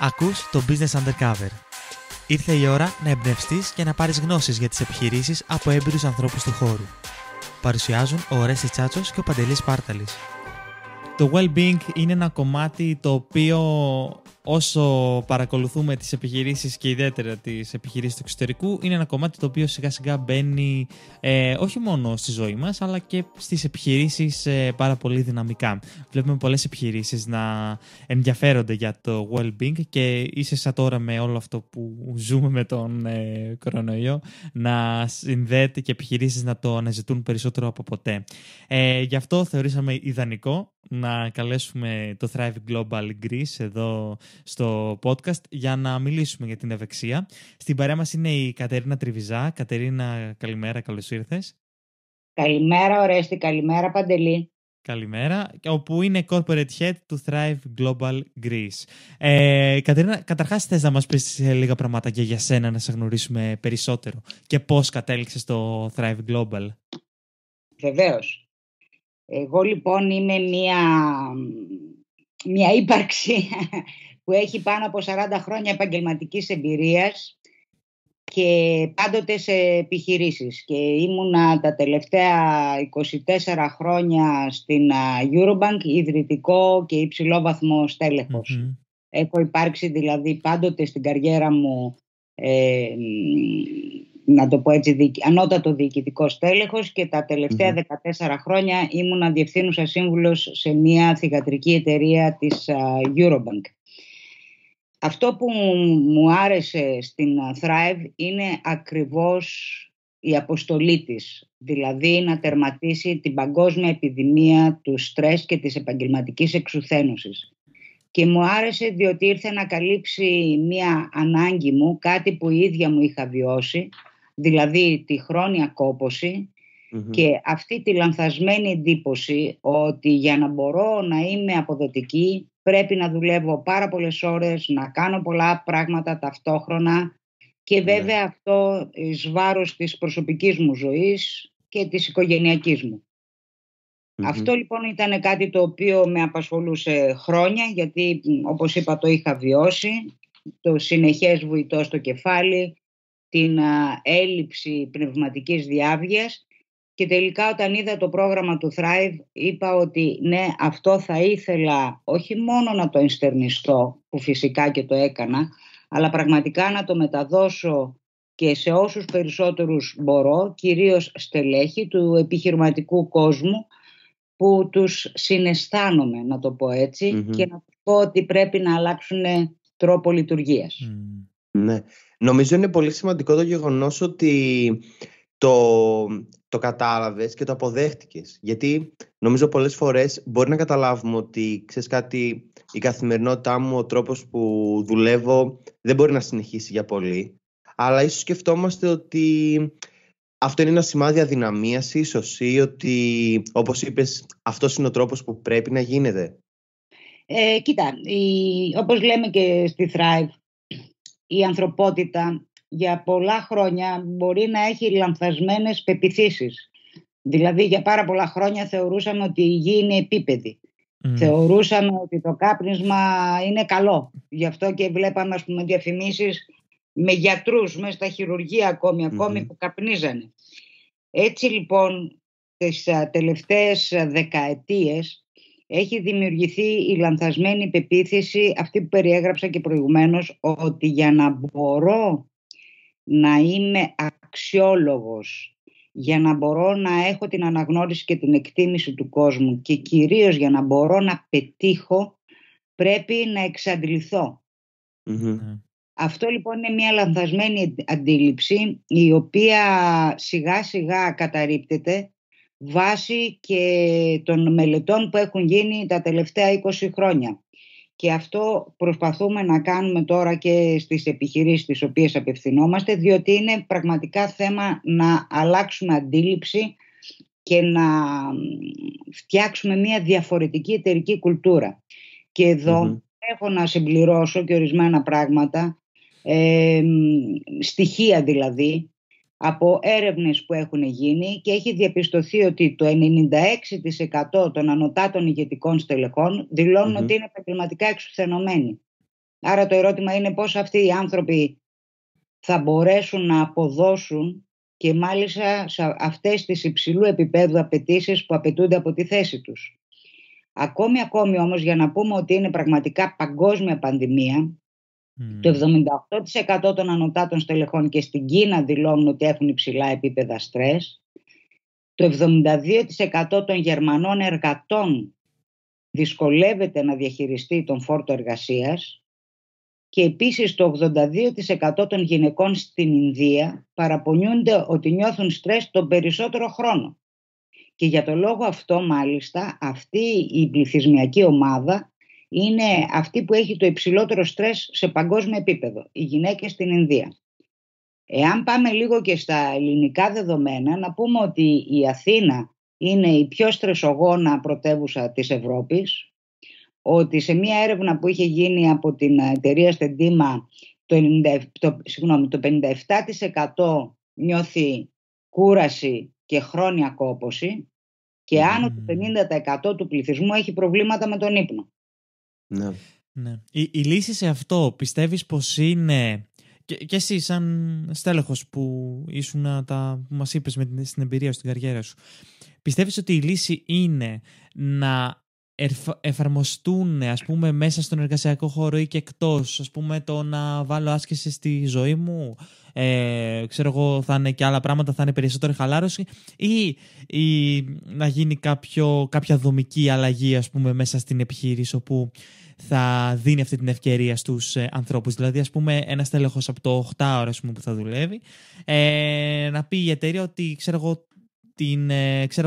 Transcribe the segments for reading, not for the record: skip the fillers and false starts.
Ακούς το Business Undercover. Ήρθε η ώρα να εμπνευστείς και να πάρεις γνώσεις για τις επιχειρήσεις από έμπειρους ανθρώπους του χώρου. Παρουσιάζουν ο Ορέστης Τσάτσος και ο Παντελής Πάρταλης. Το well-being είναι ένα κομμάτι το οποίο όσο παρακολουθούμε τις επιχειρήσεις και ιδιαίτερα τις επιχειρήσεις του εξωτερικού, είναι ένα κομμάτι το οποίο σιγά σιγά μπαίνει όχι μόνο στη ζωή μας αλλά και στις επιχειρήσεις πάρα πολύ δυναμικά. Βλέπουμε πολλές επιχειρήσεις να ενδιαφέρονται για το well-being και ίσα τώρα με όλο αυτό που ζούμε με τον κορονοϊό να συνδέεται και επιχειρήσεις να το αναζητούν περισσότερο από ποτέ. Γι' αυτό θεωρήσαμε ιδανικό να καλέσουμε το Thrive Global Greece εδώ στο podcast για να μιλήσουμε για την ευεξία. Στην παρέα μας είναι η Κατερίνα Τριβιζά. Κατερίνα, καλημέρα, καλώς ήρθες. Καλημέρα Ορέστη, καλημέρα Παντελή. Καλημέρα, όπου είναι Corporate Head του Thrive Global Greece. Κατερίνα, καταρχάς θες να μας πεις λίγα πραγματάκια για σένα, να σε γνωρίσουμε περισσότερο και πώς κατέληξες στο Thrive Global? Βεβαίως. Εγώ λοιπόν είμαι μια ύπαρξη που έχει πάνω από 40 χρόνια επαγγελματικής εμπειρίας και πάντοτε σε επιχειρήσεις. Και ήμουνα τα τελευταία 24 χρόνια στην Eurobank ιδρυτικό και υψηλό βαθμό στέλεχος. Mm-hmm. Έχω υπάρξει δηλαδή πάντοτε στην καριέρα μου να το πω έτσι, ανώτατο διοικητικό στέλεχος και τα τελευταία 14 χρόνια ήμουνα διευθύνουσα σύμβουλος σε μια θυγατρική εταιρεία της Eurobank. Αυτό που μου άρεσε στην Thrive είναι ακριβώς η αποστολή της, δηλαδή να τερματίσει την παγκόσμια επιδημία του στρες και της επαγγελματικής εξουθένωσης. Και μου άρεσε διότι ήρθε να καλύψει μια ανάγκη μου, κάτι που η ίδια μου είχα βιώσει, δηλαδή τη χρόνια κόπωση και αυτή τη λανθασμένη εντύπωση ότι για να μπορώ να είμαι αποδοτική πρέπει να δουλεύω πάρα πολλές ώρες, να κάνω πολλά πράγματα ταυτόχρονα και βέβαια αυτό εις βάρος της προσωπικής μου ζωής και της οικογενειακής μου. Αυτό λοιπόν ήταν κάτι το οποίο με απασχολούσε χρόνια, γιατί όπως είπα το είχα βιώσει, το συνεχές βουητό στο κεφάλι, την έλλειψη πνευματικής διάβγειας και τελικά όταν είδα το πρόγραμμα του Thrive είπα ότι ναι, αυτό θα ήθελα όχι μόνο να το ενστερνιστώ, που φυσικά και το έκανα, αλλά πραγματικά να το μεταδώσω και σε όσους περισσότερους μπορώ, κυρίως στελέχη του επιχειρηματικού κόσμου που τους συναισθάνομαι, να το πω έτσι, και να τους πω ότι πρέπει να αλλάξουν τρόπο λειτουργίας. Ναι. Νομίζω είναι πολύ σημαντικό το γεγονός ότι το κατάλαβες και το αποδέχτηκες. Γιατί νομίζω πολλές φορές μπορεί να καταλάβουμε ότι, ξέρεις κάτι, η καθημερινότητά μου, ο τρόπος που δουλεύω δεν μπορεί να συνεχίσει για πολύ. Αλλά ίσως σκεφτόμαστε ότι αυτό είναι ένα σημάδι αδυναμίας ίσως ή ότι, όπως είπες, αυτός είναι ο τρόπος που πρέπει να γίνεται. Κοίτα, όπως λέμε και στη Thrive, η ανθρωπότητα για πολλά χρόνια μπορεί να έχει λανθασμένες πεποιθήσεις. Δηλαδή για πάρα πολλά χρόνια θεωρούσαμε ότι η γη είναι επίπεδη. Θεωρούσαμε ότι το κάπνισμα είναι καλό. Γι' αυτό και βλέπαμε διαφημίσεις με γιατρούς μέσα στα χειρουργεία ακόμη που καπνίζανε. Έτσι λοιπόν τις τελευταίες δεκαετίες έχει δημιουργηθεί η λανθασμένη πεποίθηση, αυτή που περιέγραψα και προηγουμένως, ότι για να μπορώ να είμαι αξιόλογος, για να μπορώ να έχω την αναγνώριση και την εκτίμηση του κόσμου και κυρίως για να μπορώ να πετύχω, πρέπει να εξαντληθώ. Αυτό λοιπόν είναι μια λανθασμένη αντίληψη η οποία σιγά σιγά καταρρίπτεται βάσει και των μελετών που έχουν γίνει τα τελευταία 20 χρόνια. Και αυτό προσπαθούμε να κάνουμε τώρα και στις επιχειρήσεις τις οποίες απευθυνόμαστε, διότι είναι πραγματικά θέμα να αλλάξουμε αντίληψη και να φτιάξουμε μια διαφορετική εταιρική κουλτούρα. Και εδώ έχω να συμπληρώσω και ορισμένα πράγματα, στοιχεία δηλαδή, από έρευνες που έχουν γίνει και έχει διαπιστωθεί ότι το 96% των ανωτάτων ηγετικών στελεχών δηλώνουν ότι είναι επαγγελματικά εξουθενωμένοι. Άρα το ερώτημα είναι πώς αυτοί οι άνθρωποι θα μπορέσουν να αποδώσουν και μάλιστα σε αυτές τις υψηλού επίπεδου απαιτήσεις που απαιτούνται από τη θέση τους. Ακόμη όμως, για να πούμε ότι είναι πραγματικά παγκόσμια πανδημία, το 78% των ανωτάτων στελεχών και στην Κίνα δηλώνουν ότι έχουν υψηλά επίπεδα στρες. Το 72% των Γερμανών εργατών δυσκολεύεται να διαχειριστεί τον φόρτο εργασίας και επίσης το 82% των γυναικών στην Ινδία παραπονιούνται ότι νιώθουν στρες τον περισσότερο χρόνο. Και για το λόγο αυτό μάλιστα αυτή η πληθυσμιακή ομάδα είναι αυτή που έχει το υψηλότερο στρες σε παγκόσμιο επίπεδο, οι γυναίκες στην Ινδία. Εάν πάμε λίγο και στα ελληνικά δεδομένα, να πούμε ότι η Αθήνα είναι η πιο στρεσογόνα πρωτεύουσα της Ευρώπης, ότι σε μια έρευνα που είχε γίνει από την εταιρεία Στεντίμα το 57% νιώθει κούραση και χρόνια κόπωση και άνω του 50% του πληθυσμού έχει προβλήματα με τον ύπνο. Ναι. Ναι. Η λύση σε αυτό πιστεύεις πως είναι, και εσύ σαν στέλεχος που ήσουν που μας είπες στην εμπειρία σου, στην καριέρα σου, πιστεύεις ότι η λύση είναι να εφαρμοστούν, ας πούμε, μέσα στον εργασιακό χώρο ή και εκτός, ας πούμε, το να βάλω άσκηση στη ζωή μου, ξέρω εγώ, θα είναι και άλλα πράγματα, θα είναι περισσότερη χαλάρωση, ή να γίνει κάποια δομική αλλαγή, ας πούμε, μέσα στην επιχείρηση όπου θα δίνει αυτή την ευκαιρία στους ανθρώπους. Δηλαδή, ας πούμε, ένας τέλεχος από το 8ωρο, ας πούμε, που θα δουλεύει, να πει η εταιρεία ότι, ξέρω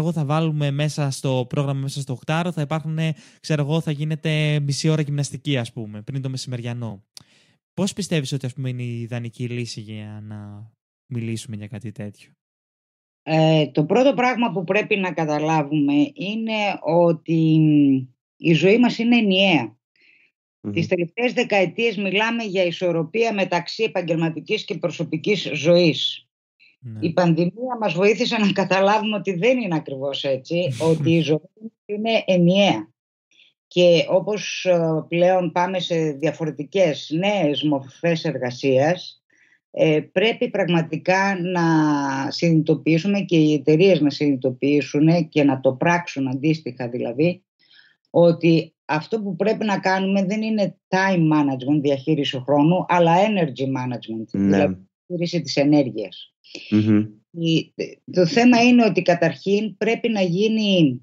εγώ, θα βάλουμε μέσα στο πρόγραμμα, μέσα στο 8ωρο, θα υπάρχουν, θα γίνεται μισή ώρα γυμναστική, ας πούμε, πριν το μεσημεριανό. Πώς πιστεύεις ότι, ας πούμε, είναι η ιδανική λύση για να μιλήσουμε για κάτι τέτοιο? Το πρώτο πράγμα που πρέπει να καταλάβουμε είναι ότι η ζωή μας είναι ενιαία. Τις τελευταίες δεκαετίες μιλάμε για ισορροπία μεταξύ επαγγελματικής και προσωπικής ζωής. Η πανδημία μας βοήθησε να καταλάβουμε ότι δεν είναι ακριβώς έτσι, ότι η ζωή είναι ενιαία. Και όπως πλέον πάμε σε διαφορετικές νέες μορφές εργασίας, πρέπει πραγματικά να συνειδητοποιήσουμε και οι εταιρείες να συνειδητοποιήσουν και να το πράξουν αντίστοιχα, δηλαδή, ότι αυτό που πρέπει να κάνουμε δεν είναι time management, διαχείριση χρόνου, αλλά energy management, δηλαδή διαχείριση της ενέργειας. Το θέμα είναι ότι καταρχήν πρέπει να γίνει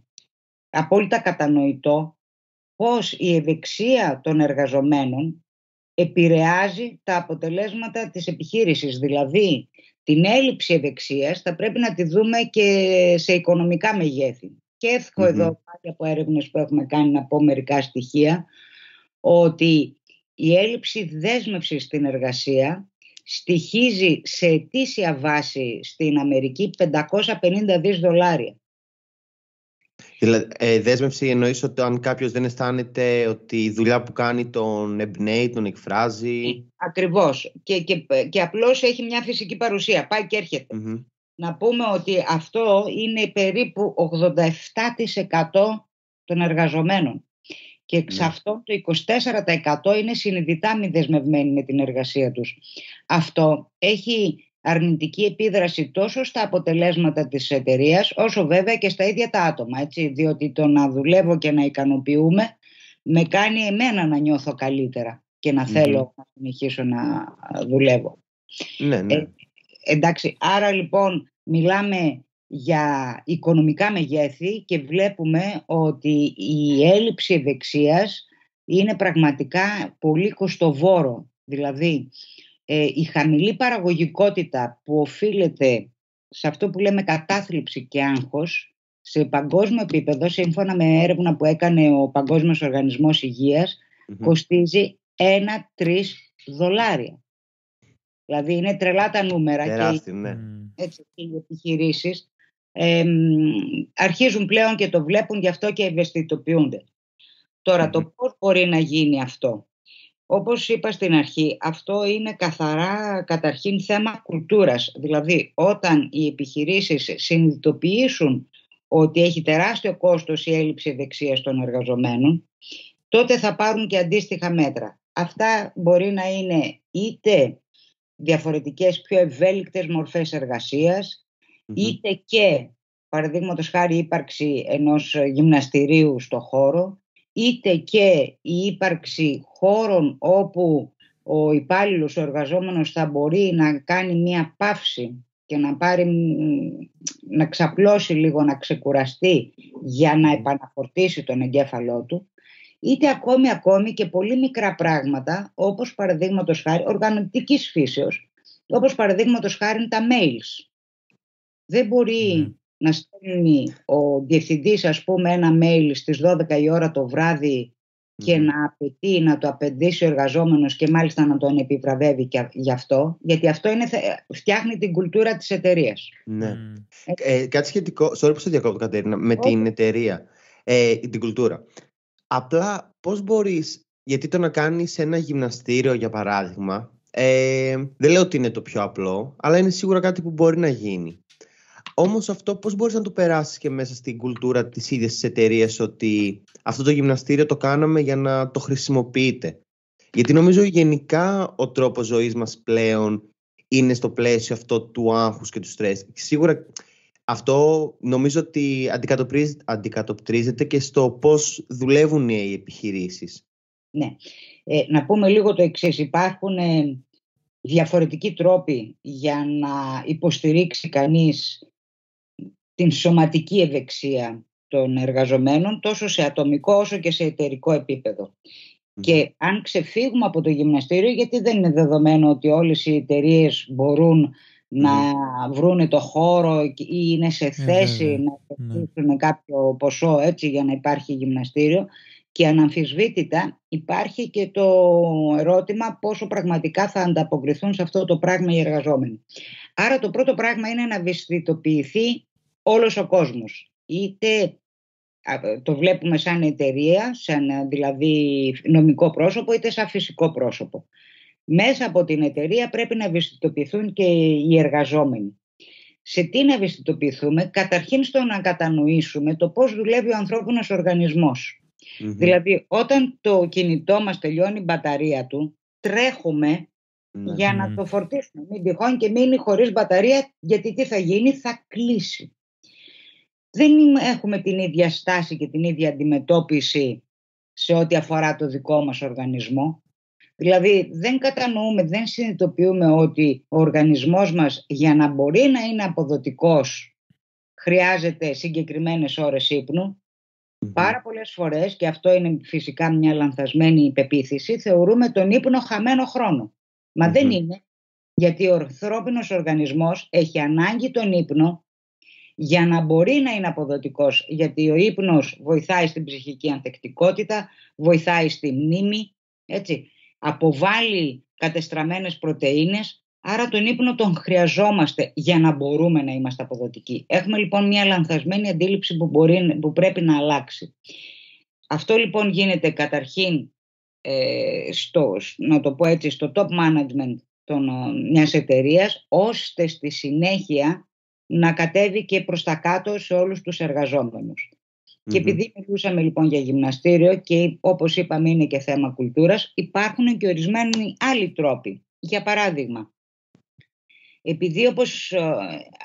απόλυτα κατανοητό πώς η ευεξία των εργαζομένων επηρεάζει τα αποτελέσματα της επιχείρησης. Δηλαδή, την έλλειψη ευεξίας θα πρέπει να τη δούμε και σε οικονομικά μεγέθη. Και έχω εδώ πάλι από έρευνες που έχουμε κάνει να πω μερικά στοιχεία, ότι η έλλειψη δέσμευσης στην εργασία στοιχίζει σε ετήσια βάση στην Αμερική $550 δις. Δηλαδή, δέσμευση εννοείς ότι αν κάποιος δεν αισθάνεται ότι η δουλειά που κάνει τον εμπνέει, τον εκφράζει? Ακριβώς. Και απλώς έχει μια φυσική παρουσία. Πάει και έρχεται. Να πούμε ότι αυτό είναι περίπου 87% των εργαζομένων. Και εξ αυτών το 24% είναι συνειδητά μη δεσμευμένοι με την εργασία τους. Αυτό έχει αρνητική επίδραση τόσο στα αποτελέσματα της εταιρείας, όσο βέβαια και στα ίδια τα άτομα. Έτσι, διότι το να δουλεύω και να ικανοποιούμε με κάνει εμένα να νιώθω καλύτερα και να θέλω να συνεχίσω να δουλεύω. Ναι. Εντάξει, άρα λοιπόν μιλάμε για οικονομικά μεγέθη και βλέπουμε ότι η έλλειψη ευεξίας είναι πραγματικά πολύ κοστοβόρο. Δηλαδή η χαμηλή παραγωγικότητα που οφείλεται σε αυτό που λέμε κατάθλιψη και άγχος σε παγκόσμιο επίπεδο, σύμφωνα με έρευνα που έκανε ο Παγκόσμιος Οργανισμός Υγείας, κοστίζει $1-3. Δηλαδή είναι τρελά τα νούμερα. Τεράστιο, έτσι, και οι επιχειρήσεις αρχίζουν πλέον και το βλέπουν, γι' αυτό και ευαισθητοποιούνται. Τώρα το πώς μπορεί να γίνει αυτό? Όπως είπα στην αρχή, αυτό είναι καθαρά καταρχήν θέμα κουλτούρας. Δηλαδή όταν οι επιχειρήσεις συνειδητοποιήσουν ότι έχει τεράστιο κόστος η έλλειψη ευεξίας των εργαζομένων, τότε θα πάρουν και αντίστοιχα μέτρα. αυτά μπορεί να είναι είτε διαφορετικές πιο ευέλικτες μορφές εργασίας, είτε και παραδείγματος χάρη ύπαρξη ενός γυμναστηρίου στο χώρο, είτε και η ύπαρξη χώρων όπου ο υπάλληλος, ο εργαζόμενος θα μπορεί να κάνει μία παύση και να ξαπλώσει λίγο, να ξεκουραστεί για να επαναφορτήσει τον εγκέφαλό του, είτε ακόμη και πολύ μικρά πράγματα, όπως παραδείγματος χάρη οργανωτικής φύσεως, όπως παραδείγματος χάρη τα mails. Δεν μπορεί να στέλνει ο διευθυντής, ας πούμε, ένα mail στις 12 η ώρα το βράδυ και να απαιτεί να το απαιτήσει ο εργαζόμενος και μάλιστα να τον επιβραβεύει και γι' αυτό, γιατί αυτό φτιάχνει την κουλτούρα της εταιρείας. Ναι. Κάτι σχετικό, sorry που σε διακόπτω, Κατερίνα, με την εταιρεία, την κουλτούρα. Απλά πώς μπορείς, γιατί το να κάνεις ένα γυμναστήριο για παράδειγμα, δεν λέω ότι είναι το πιο απλό, αλλά είναι σίγουρα κάτι που μπορεί να γίνει. Όμως αυτό πώς μπορείς να το περάσεις και μέσα στην κουλτούρα της ίδιας της εταιρείας, ότι αυτό το γυμναστήριο το κάναμε για να το χρησιμοποιείτε? Γιατί νομίζω γενικά ο τρόπος ζωής μας πλέον είναι στο πλαίσιο αυτό του άγχους και του στρες. Σίγουρα αυτό νομίζω ότι αντικατοπτρίζεται και στο πώς δουλεύουν οι επιχειρήσεις. Ναι. Να πούμε λίγο το εξής. Υπάρχουν διαφορετικοί τρόποι για να υποστηρίξει κανείς την σωματική ευεξία των εργαζομένων, τόσο σε ατομικό όσο και σε εταιρικό επίπεδο. Και αν ξεφύγουμε από το γυμναστήριο, γιατί δεν είναι δεδομένο ότι όλες οι εταιρείες μπορούν να βρούνε το χώρο ή είναι σε θέση να επενδύσουν κάποιο ποσό έτσι για να υπάρχει γυμναστήριο, και αναμφισβήτητα υπάρχει και το ερώτημα πόσο πραγματικά θα ανταποκριθούν σε αυτό το πράγμα οι εργαζόμενοι. Άρα το πρώτο πράγμα είναι να ευαισθητοποιηθεί όλος ο κόσμος. Είτε το βλέπουμε σαν εταιρεία, σαν δηλαδή νομικό πρόσωπο, είτε σαν φυσικό πρόσωπο. Μέσα από την εταιρεία πρέπει να ευαισθητοποιηθούν και οι εργαζόμενοι. Σε τι να ευαισθητοποιηθούμε? Καταρχήν στο να κατανοήσουμε το πώς δουλεύει ο ανθρώπινος οργανισμός. Δηλαδή όταν το κινητό μας τελειώνει η μπαταρία του, τρέχουμε για να το φορτίσουμε. Μην τυχόν και μείνει χωρίς μπαταρία, γιατί τι θα γίνει? Θα κλείσει. Δεν έχουμε την ίδια στάση και την ίδια αντιμετώπιση σε ό,τι αφορά το δικό μας οργανισμό. Δηλαδή δεν κατανοούμε, δεν συνειδητοποιούμε ότι ο οργανισμός μας για να μπορεί να είναι αποδοτικός χρειάζεται συγκεκριμένες ώρες ύπνου. Πάρα πολλές φορές, και αυτό είναι φυσικά μια λανθασμένη πεποίθηση, θεωρούμε τον ύπνο χαμένο χρόνο. Μα δεν είναι, γιατί ο ανθρώπινος οργανισμός έχει ανάγκη τον ύπνο για να μπορεί να είναι αποδοτικός, γιατί ο ύπνος βοηθάει στην ψυχική ανθεκτικότητα, βοηθάει στη μνήμη, έτσι, αποβάλλει κατεστραμμένες πρωτεΐνες, άρα τον ύπνο τον χρειαζόμαστε για να μπορούμε να είμαστε αποδοτικοί. Έχουμε λοιπόν μια λανθασμένη αντίληψη που πρέπει να αλλάξει. Αυτό λοιπόν γίνεται καταρχήν να το πω έτσι, στο top management μιας εταιρείας, ώστε στη συνέχεια να κατέβει και προς τα κάτω σε όλους τους εργαζόμενους. Και επειδή μιλούσαμε λοιπόν για γυμναστήριο και όπως είπαμε είναι και θέμα κουλτούρας, υπάρχουν και ορισμένοι άλλοι τρόποι. Για παράδειγμα, επειδή όπως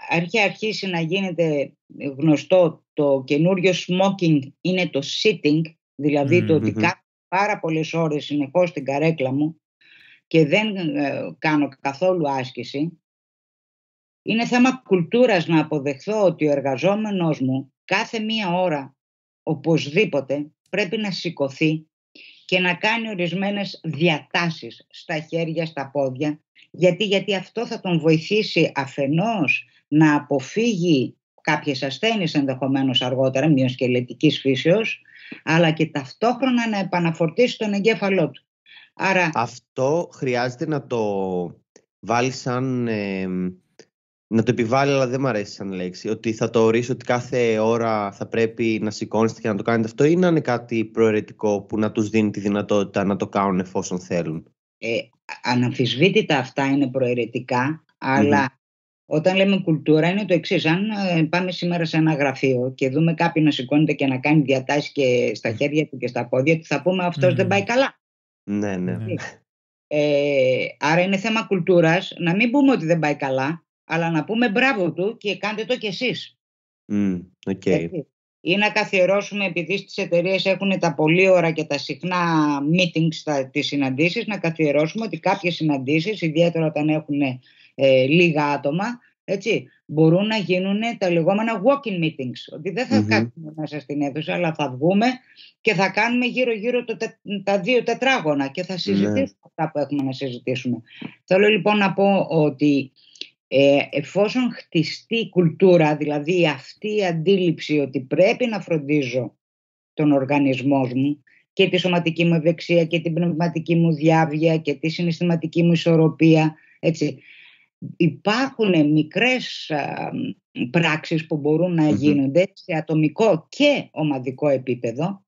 έχει αρχίσει να γίνεται γνωστό, το καινούριο smoking είναι το sitting, δηλαδή το ότι κάθομαι πάρα πολλές ώρες συνεχώς στην καρέκλα μου και δεν κάνω καθόλου άσκηση, είναι θέμα κουλτούρας να αποδεχθώ ότι ο εργαζόμενος μου κάθε μία ώρα οπωσδήποτε πρέπει να σηκωθεί και να κάνει ορισμένες διατάσεις στα χέρια, στα πόδια, γιατί αυτό θα τον βοηθήσει αφενός να αποφύγει κάποιες ασθένειες ενδεχομένως αργότερα, μυοσκελετικής φύσεως, αλλά και ταυτόχρονα να επαναφορτίσει τον εγκέφαλό του. Άρα, αυτό χρειάζεται να το βάλει σαν... να το επιβάλλει, αλλά δεν μου αρέσει σαν λέξη. Ότι θα το ορίσει ότι κάθε ώρα θα πρέπει να σηκώνεστε και να το κάνετε αυτό, ή να είναι κάτι προαιρετικό που να τους δίνει τη δυνατότητα να το κάνουν εφόσον θέλουν? Αναμφισβήτητα αυτά είναι προαιρετικά, αλλά όταν λέμε κουλτούρα είναι το εξής. Αν πάμε σήμερα σε ένα γραφείο και δούμε κάποιον να σηκώνεται και να κάνει διατάσεις και στα χέρια του και στα πόδια του, θα πούμε αυτός δεν πάει καλά. Ναι, ναι. Άρα είναι θέμα κουλτούρας, να μην πούμε ότι δεν πάει καλά, αλλά να πούμε μπράβο του και κάντε το κι εσείς. Okay. Ή να καθιερώσουμε, επειδή στις εταιρείες έχουν τα πολύ ώρα και τα συχνά meetings, τις συναντήσεις, να καθιερώσουμε ότι κάποιες συναντήσεις, ιδιαίτερα όταν έχουν λίγα άτομα, έτσι, μπορούν να γίνουν τα λεγόμενα walking meetings. Ότι δεν θα κάτσουμε μέσα στην αίθουσα, αλλά θα βγούμε και θα κάνουμε γύρω-γύρω τα 2 τετράγωνα και θα συζητήσουμε αυτά που έχουμε να συζητήσουμε. Θέλω λοιπόν να πω ότι εφόσον χτιστεί η κουλτούρα, δηλαδή αυτή η αντίληψη ότι πρέπει να φροντίζω τον οργανισμό μου και τη σωματική μου ευεξία και την πνευματική μου διάβγεια και τη συναισθηματική μου ισορροπία, έτσι, υπάρχουν μικρές πράξεις που μπορούν να γίνονται σε ατομικό και ομαδικό επίπεδο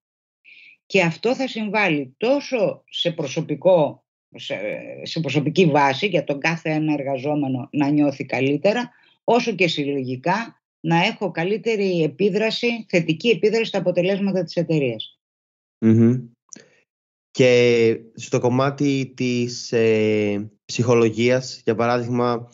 και αυτό θα συμβάλλει τόσο σε προσωπική βάση για τον κάθε ένα εργαζόμενο να νιώθει καλύτερα, όσο και συλλογικά να έχω καλύτερη επίδραση, θετική επίδραση στα αποτελέσματα της εταιρείας. Και στο κομμάτι της ψυχολογίας, για παράδειγμα,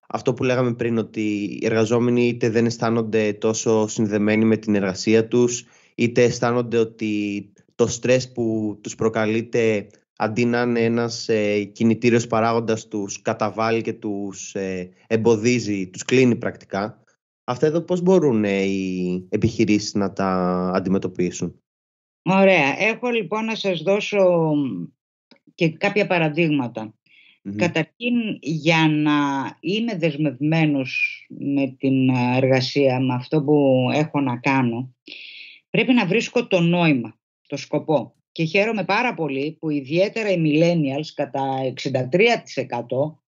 αυτό που λέγαμε πριν, ότι οι εργαζόμενοι είτε δεν αισθάνονται τόσο συνδεμένοι με την εργασία τους, είτε αισθάνονται ότι το στρες που τους προκαλείται, αντί να είναι ένας κινητήριος παράγοντας, τους καταβάλει και τους εμποδίζει, τους κλείνει πρακτικά. Αυτά εδώ πώς μπορούν οι επιχειρήσεις να τα αντιμετωπίσουν? Ωραία. Έχω λοιπόν να σας δώσω και κάποια παραδείγματα. Καταρχήν, για να είμαι δεσμευμένος με την εργασία, με αυτό που έχω να κάνω, πρέπει να βρίσκω το νόημα, το σκοπό. Και χαίρομαι πάρα πολύ που ιδιαίτερα οι millennials κατά 63%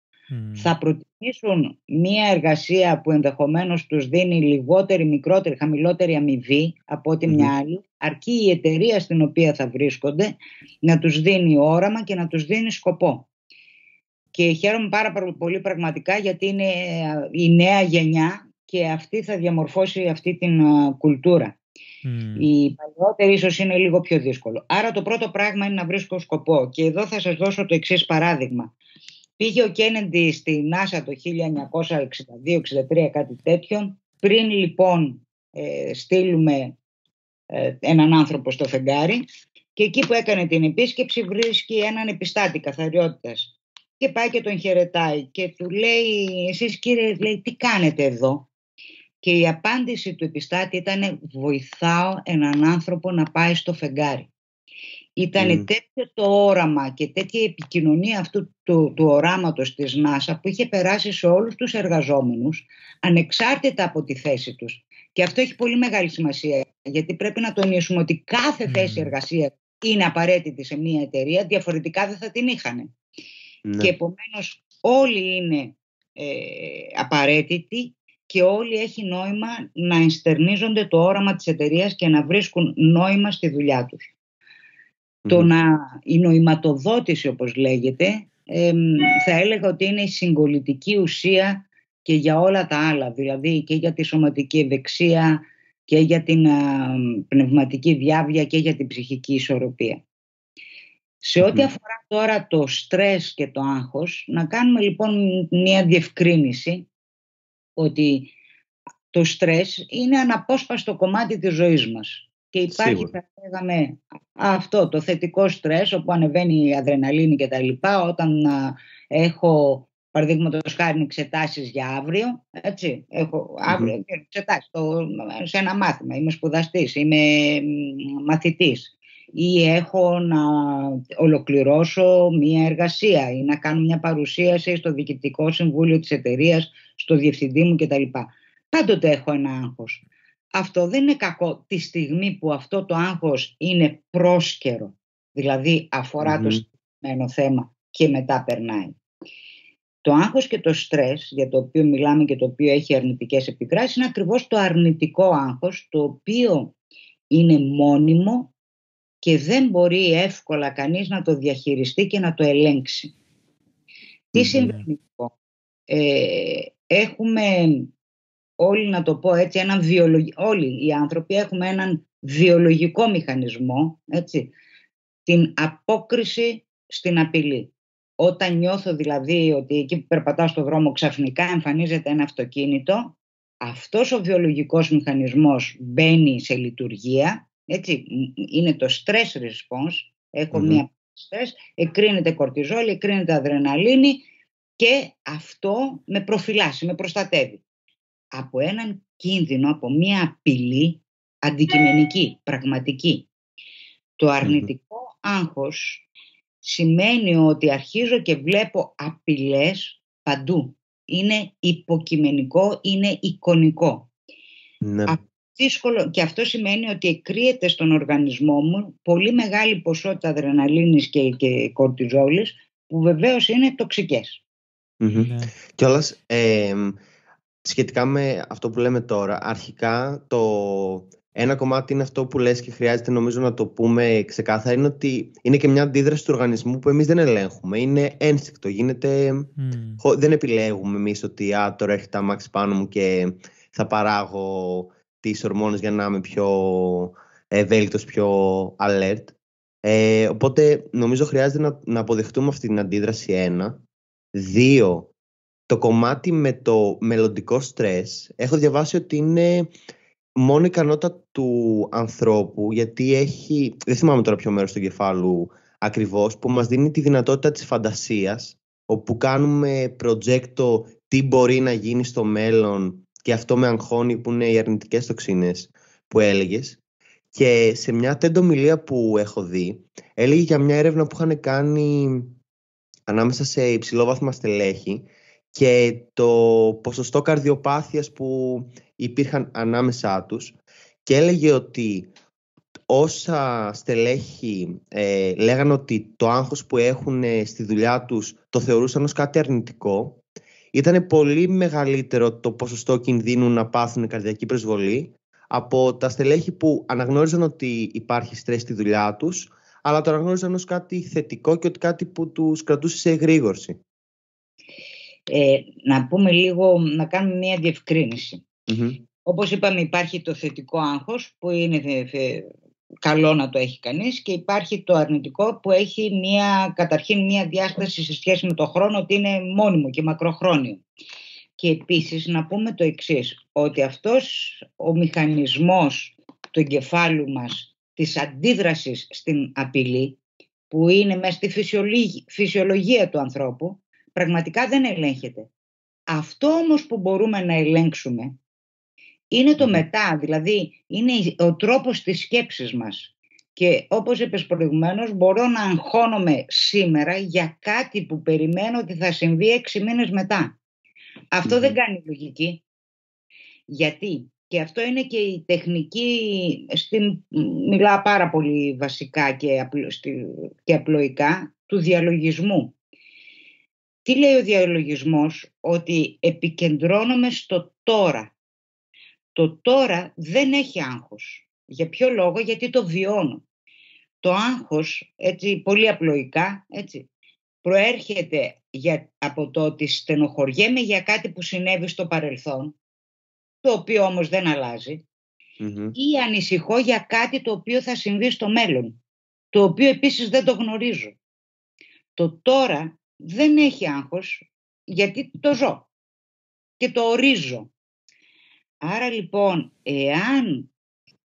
θα προτιμήσουν μία εργασία που ενδεχομένως τους δίνει λιγότερη, μικρότερη, χαμηλότερη αμοιβή από ό,τι μια άλλη, αρκεί η εταιρεία στην οποία θα βρίσκονται να τους δίνει όραμα και να τους δίνει σκοπό. Και χαίρομαι πάρα πολύ πραγματικά, γιατί είναι η νέα γενιά και αυτή θα διαμορφώσει αυτή την κουλτούρα. Οι παλαιότεροι ίσως είναι λίγο πιο δύσκολο. Άρα το πρώτο πράγμα είναι να βρίσκω σκοπό. Και εδώ θα σας δώσω το εξής παράδειγμα. Πήγε ο Κέννεντι στη NASA το 1962-63, κάτι τέτοιο. Πριν λοιπόν στείλουμε έναν άνθρωπο στο φεγγάρι, και εκεί που έκανε την επίσκεψη βρίσκει έναν επιστάτη καθαριότητας και πάει και τον χαιρετάει και του λέει, εσείς κύριε, λέει, τι κάνετε εδώ? Και η απάντηση του επιστάτη ήταν, βοηθάω έναν άνθρωπο να πάει στο φεγγάρι. Ήταν τέτοιο το όραμα και τέτοια επικοινωνία αυτού του οράματος της NASA που είχε περάσει σε όλους τους εργαζόμενους, ανεξάρτητα από τη θέση τους. Και αυτό έχει πολύ μεγάλη σημασία, γιατί πρέπει να τονίσουμε ότι κάθε θέση εργασίας είναι απαραίτητη σε μια εταιρεία, διαφορετικά δεν θα την είχαν. Και επομένως όλοι είναι απαραίτητοι και όλοι έχει νόημα να ενστερνίζονται το όραμα της εταιρείας και να βρίσκουν νόημα στη δουλειά τους. Η νοηματοδότηση, όπως λέγεται, θα έλεγα ότι είναι η συγκολητική ουσία και για όλα τα άλλα, δηλαδή και για τη σωματική ευεξία και για την πνευματική διάβγεια και για την ψυχική ισορροπία. Σε ό,τι αφορά τώρα το στρες και το άγχος, να κάνουμε λοιπόν μια διευκρίνηση ότι το στρες είναι αναπόσπαστο κομμάτι της ζωής μας. Και υπάρχει, θα λέγαμε, αυτό το θετικό στρες, όπου ανεβαίνει η αδρεναλίνη και τα λοιπά, όταν έχω, παραδείγματος χάρη, εξετάσεις για αύριο, έτσι, έχω αύριο εξετάσεις σε ένα μάθημα, είμαι σπουδαστής, είμαι μαθητής, ή έχω να ολοκληρώσω μια εργασία ή να κάνω μια παρουσίαση στο διοικητικό συμβούλιο της εταιρείας, στο διευθυντή μου κτλ. Πάντοτε έχω ένα άγχος. Αυτό δεν είναι κακό τη στιγμή που αυτό το άγχος είναι πρόσκαιρο, δηλαδή αφορά το συγκεκριμένο θέμα και μετά περνάει. Το άγχος και το στρες, για το οποίο μιλάμε και το οποίο έχει αρνητικές επιδράσεις, είναι ακριβώς το αρνητικό άγχος, το οποίο είναι μόνιμο και δεν μπορεί εύκολα κανείς να το διαχειριστεί και να το ελέγξει. Τι συμβαίνει? Έχουμε όλοι, να το πω έτσι, όλοι οι άνθρωποι έχουμε έναν βιολογικό μηχανισμό, έτσι, την απόκριση στην απειλή. Όταν νιώθω δηλαδή ότι εκεί που περπατάω στον δρόμο ξαφνικά εμφανίζεται ένα αυτοκίνητο, αυτός ο βιολογικός μηχανισμός μπαίνει σε λειτουργία, έτσι, είναι το stress response, έχω μία stress, εκρίνεται κορτιζόλη, εκρίνεται αδρεναλίνη και αυτό με προφυλάσσει, με προστατεύει από έναν κίνδυνο, από μία απειλή αντικειμενική, πραγματική. Το αρνητικό άγχος σημαίνει ότι αρχίζω και βλέπω απειλές παντού. Είναι υποκειμενικό, είναι εικονικό. Ναι. Δύσκολο, και αυτό σημαίνει ότι εκκρύεται στον οργανισμό μου πολύ μεγάλη ποσότητα αδρεναλίνης και κορτιζόλης, που βεβαίως είναι τοξικές. Ναι. Κιόλας, σχετικά με αυτό που λέμε τώρα, αρχικά ένα κομμάτι είναι αυτό που λες και χρειάζεται νομίζω να το πούμε ξεκάθαρα, είναι ότι είναι και μια αντίδραση του οργανισμού που εμείς δεν ελέγχουμε. Είναι ένστικτο, γίνεται, δεν επιλέγουμε εμείς ότι τώρα έρχεται αμάξι πάνω μου και θα παράγω τις ορμόνες για να είμαι πιο ευέλικτος, πιο alert. Οπότε νομίζω χρειάζεται να αποδεχτούμε αυτή την αντίδραση, 1. 2. Το κομμάτι με το μελλοντικό στρες, έχω διαβάσει ότι είναι μόνο ικανότητα του ανθρώπου, γιατί δεν θυμάμαι τώρα ποιο μέρος του εγκεφάλου ακριβώς, που μας δίνει τη δυνατότητα της φαντασίας, όπου κάνουμε project τι μπορεί να γίνει στο μέλλον, και αυτό με αγχώνει, που είναι οι αρνητικές τοξίνες που έλεγες. Και σε μια TED ομιλία που έχω δει, έλεγε για μια έρευνα που είχαν κάνει ανάμεσα σε υψηλόβαθμα στελέχη και το ποσοστό καρδιοπάθειας που υπήρχαν ανάμεσά τους, και έλεγε ότι όσα στελέχη λέγανε ότι το άγχος που έχουν στη δουλειά τους το θεωρούσαν ως κάτι αρνητικό, ήταν πολύ μεγαλύτερο το ποσοστό κινδύνου να πάθουν καρδιακή προσβολή από τα στελέχη που αναγνώριζαν ότι υπάρχει στρες στη δουλειά τους, αλλά το αναγνώριζαν ως κάτι θετικό και ότι κάτι που τους κρατούσε σε εγρήγορση. Να πούμε λίγο, να κάνουμε μια διευκρίνηση. Όπως είπαμε, υπάρχει το θετικό άγχος που είναι καλό να το έχει κανείς, και υπάρχει το αρνητικό που έχει καταρχήν μια διάσταση σε σχέση με το χρόνο, ότι είναι μόνιμο και μακροχρόνιο. Και επίσης να πούμε το εξής, ότι αυτός ο μηχανισμός του εγκεφάλου μας της αντίδρασης στην απειλή, που είναι μέσα στη φυσιολογία του ανθρώπου, πραγματικά δεν ελέγχεται. Αυτό όμως που μπορούμε να ελέγξουμε είναι το μετά, δηλαδή είναι ο τρόπος της σκέψης μας. Και όπως είπες προηγουμένως, μπορώ να αγχώνομαι σήμερα για κάτι που περιμένω ότι θα συμβεί 6 μήνες μετά. Αυτό δεν κάνει λογική. Γιατί? Και αυτό είναι και η τεχνική, μιλάω πάρα πολύ βασικά και απλοϊκά, του διαλογισμού. Τι λέει ο διαλογισμός? Ότι επικεντρώνομαι στο τώρα. Το τώρα δεν έχει άγχος. Για ποιο λόγο? Γιατί το βιώνω. Το άγχος, έτσι πολύ απλοϊκά, έτσι, προέρχεται από το ότι στενοχωριέμαι για κάτι που συνέβη στο παρελθόν, το οποίο όμως δεν αλλάζει, ή ανησυχώ για κάτι το οποίο θα συμβεί στο μέλλον, το οποίο επίσης δεν το γνωρίζω. Το τώρα δεν έχει άγχος, γιατί το ζω και το ορίζω. Άρα λοιπόν, εάν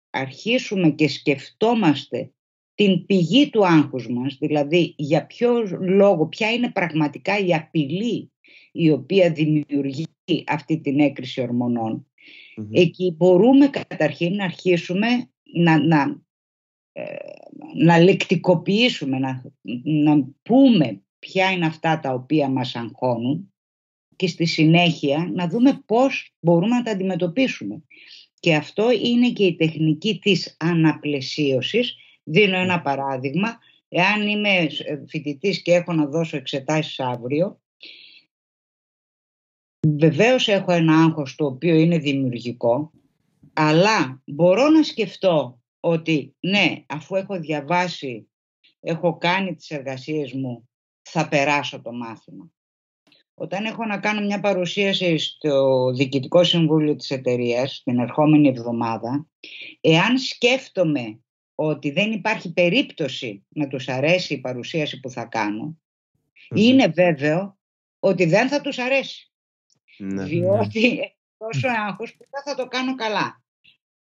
αρχίσουμε και σκεφτόμαστε την πηγή του άγχους μας, δηλαδή για ποιο λόγο, ποια είναι πραγματικά η απειλή η οποία δημιουργεί αυτή την έκρηση ορμονών, εκεί μπορούμε καταρχήν να αρχίσουμε να λεκτικοποιήσουμε, να πούμε ποια είναι αυτά τα οποία μας αγχώνουν, και στη συνέχεια να δούμε πώς μπορούμε να τα αντιμετωπίσουμε. Και αυτό είναι και η τεχνική της αναπλαισίωσης. Δίνω ένα παράδειγμα. Εάν είμαι φοιτητής και έχω να δώσω εξετάσεις αύριο, βεβαίως έχω ένα άγχος το οποίο είναι δημιουργικό, αλλά μπορώ να σκεφτώ ότι ναι, αφού έχω διαβάσει, έχω κάνει τις εργασίες μου, θα περάσω το μάθημα. Όταν έχω να κάνω μια παρουσίαση στο Διοικητικό Συμβούλιο της εταιρείας την ερχόμενη εβδομάδα, εάν σκέφτομαι ότι δεν υπάρχει περίπτωση να τους αρέσει η παρουσίαση που θα κάνω, είναι βέβαιο ότι δεν θα τους αρέσει. Διότι τόσο άγχος που δεν θα το κάνω καλά.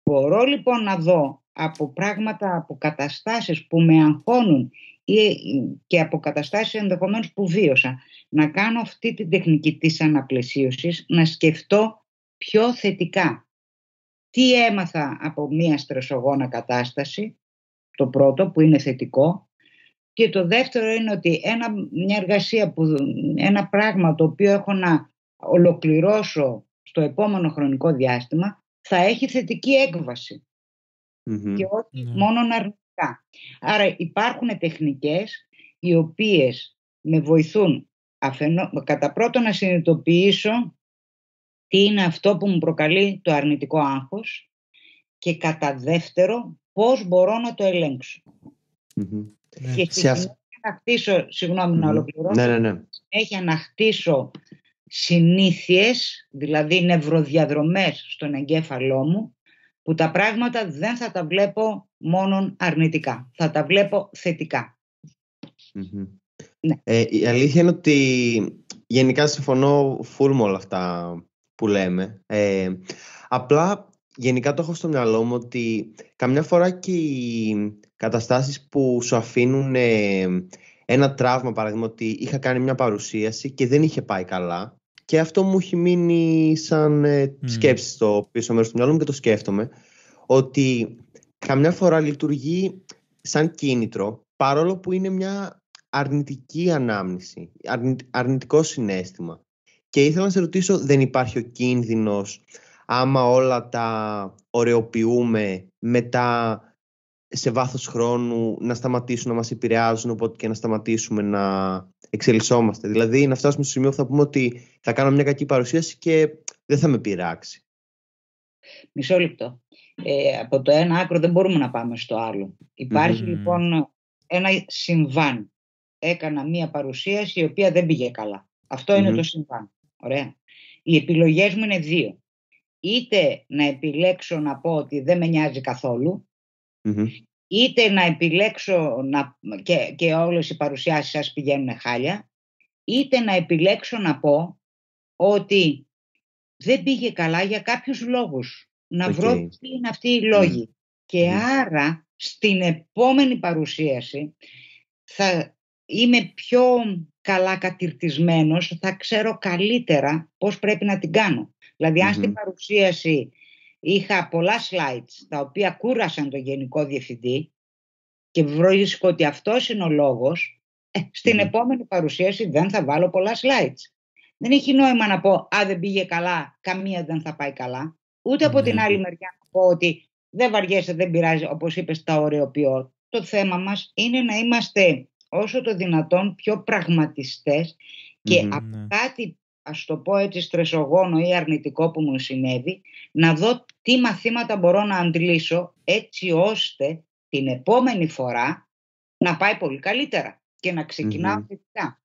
Μπορώ λοιπόν να δω από πράγματα, από καταστάσεις που με αγχώνουν και από καταστάσεις ενδεχομένως που βίωσα, να κάνω αυτή την τεχνική της αναπλαισίωσης, να σκεφτώ πιο θετικά. Τι έμαθα από μία στρεσογόνα κατάσταση, το πρώτο που είναι θετικό, και το δεύτερο είναι ότι μια εργασία, ένα πράγμα το οποίο έχω να ολοκληρώσω στο επόμενο χρονικό διάστημα, θα έχει θετική έκβαση και όχι μόνο αρνητικά. Άρα υπάρχουν τεχνικές οι οποίες με βοηθούν κατά πρώτον να συνειδητοποιήσω τι είναι αυτό που μου προκαλεί το αρνητικό άγχος και κατά δεύτερο πώς μπορώ να το ελέγξω. Και στη συνέχεια να χτίσω, να ολοκληρώσω, συνέχεια να χτίσω συνήθειες, δηλαδή νευροδιαδρομές στον εγκέφαλό μου, που τα πράγματα δεν θα τα βλέπω μόνον αρνητικά, θα τα βλέπω θετικά. Ναι. Η αλήθεια είναι ότι γενικά συμφωνώ full με όλα αυτά που λέμε. Απλά γενικά το έχω στο μυαλό μου ότι καμιά φορά και οι καταστάσεις που σου αφήνουν ένα τραύμα, παράδειγμα ότι είχα κάνει μια παρουσίαση και δεν είχε πάει καλά, και αυτό μου έχει μείνει σαν σκέψη στο πίσω μέρος του μυαλού μου και το σκέφτομαι, ότι καμιά φορά λειτουργεί σαν κίνητρο, παρόλο που είναι μια αρνητική ανάμνηση, αρνητικό συναίσθημα. Και ήθελα να σε ρωτήσω, δεν υπάρχει ο κίνδυνος άμα όλα τα ωρεοποιούμε μετά σε βάθος χρόνου να σταματήσουν να μας επηρεάζουν, οπότε και να σταματήσουμε να εξελισσόμαστε? Δηλαδή να φτάσουμε στο σημείο που θα πούμε ότι θα κάνω μια κακή παρουσίαση και δεν θα με πειράξει. Μισό λεπτό. Από το ένα άκρο δεν μπορούμε να πάμε στο άλλο. Υπάρχει λοιπόν ένα συμβάν. Έκανα μια παρουσίαση η οποία δεν πήγε καλά. Αυτό είναι το συμβάν. Ωραία. Οι επιλογές μου είναι δύο. Είτε να επιλέξω να πω ότι δεν με νοιάζει καθόλου, είτε να επιλέξω και όλες οι παρουσιάσεις σας πηγαίνουν χάλια, είτε να επιλέξω να πω ότι δεν πήγε καλά για κάποιους λόγους. Να βρω τι είναι αυτοί οι λόγοι. Και άρα στην επόμενη παρουσίαση θα είμαι πιο καλά κατηρτισμένος, θα ξέρω καλύτερα πώς πρέπει να την κάνω. Δηλαδή αν στην παρουσίαση είχα πολλά slides τα οποία κούρασαν τον Γενικό Διευθυντή και βρίσκω ότι αυτός είναι ο λόγος, στην επόμενη παρουσίαση δεν θα βάλω πολλά slides. Δεν έχει νόημα να πω δεν πήγε καλά, καμία δεν θα πάει καλά. Ούτε από την άλλη μεριά να πω ότι δεν βαριέσαι, δεν πειράζει, όπως είπες, τα ωρεοποιώ. Το θέμα μας είναι να είμαστε όσο το δυνατόν πιο πραγματιστές και από κάτι, ας το πω έτσι, στρεσογόνο ή αρνητικό που μου συνέβη, να δω τι μαθήματα μπορώ να αντλήσω έτσι ώστε την επόμενη φορά να πάει πολύ καλύτερα και να ξεκινάω θετικά.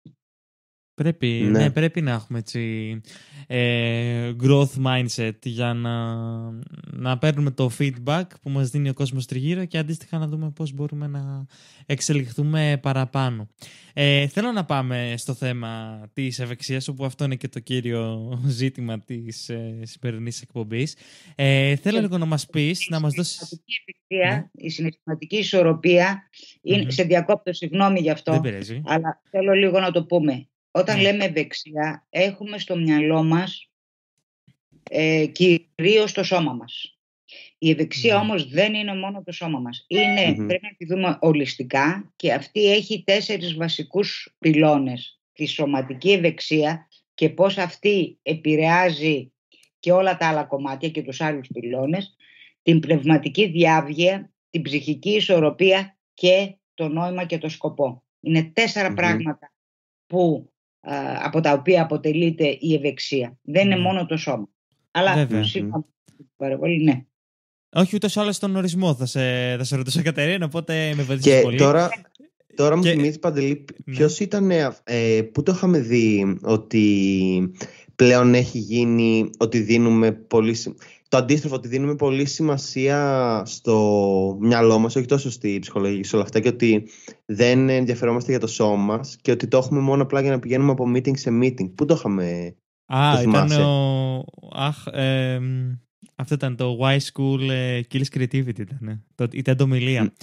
Πρέπει να έχουμε έτσι growth mindset για να παίρνουμε το feedback που μας δίνει ο κόσμος τριγύρω και αντίστοιχα να δούμε πώς μπορούμε να εξελιχθούμε παραπάνω. Θέλω να πάμε στο θέμα της ευεξίας, όπου αυτό είναι και το κύριο ζήτημα της σημερινής εκπομπής. Θέλω λίγο να μας πεις, να μας δώσεις... Η συναισθηματική ισορροπία, σε διακόπτω, συγγνώμη γι' αυτό, αλλά θέλω λίγο να το πούμε. Όταν λέμε ευεξία, έχουμε στο μυαλό μας κυρίως το σώμα μας. Η ευεξία όμως δεν είναι μόνο το σώμα μας. Πρέπει να τη δούμε ολιστικά και αυτή έχει 4 βασικούς πυλώνες. Τη σωματική ευεξία και πώς αυτή επηρεάζει και όλα τα άλλα κομμάτια και τους άλλους πυλώνες, την πνευματική διάβγεια, την ψυχική ισορροπία και το νόημα και το σκοπό. Είναι 4 πράγματα από τα οποία αποτελείται η ευεξία. Δεν είναι μόνο το σώμα. Αλλά ναι. Όχι, ούτως ή άλλως στον ορισμό θα σε ρωτήσω, Κατερίνα, οπότε με βοηθήσεις πολύ. Τώρα Τώρα μου θυμίζει, Παντελή, ποιος ήταν, πού το είχαμε δει ότι πλέον έχει γίνει ότι δίνουμε το αντίστροφο, ότι δίνουμε πολύ σημασία στο μυαλό μας, όχι τόσο στη ψυχολογία, σε όλα αυτά, και ότι δεν ενδιαφερόμαστε για το σώμα μας και ότι το έχουμε μόνο απλά για να πηγαίνουμε από meeting σε meeting. Πού το είχαμε, το θυμάσαι? Αυτό ήταν το Y School Kills Creativity, ήταν το ομιλία.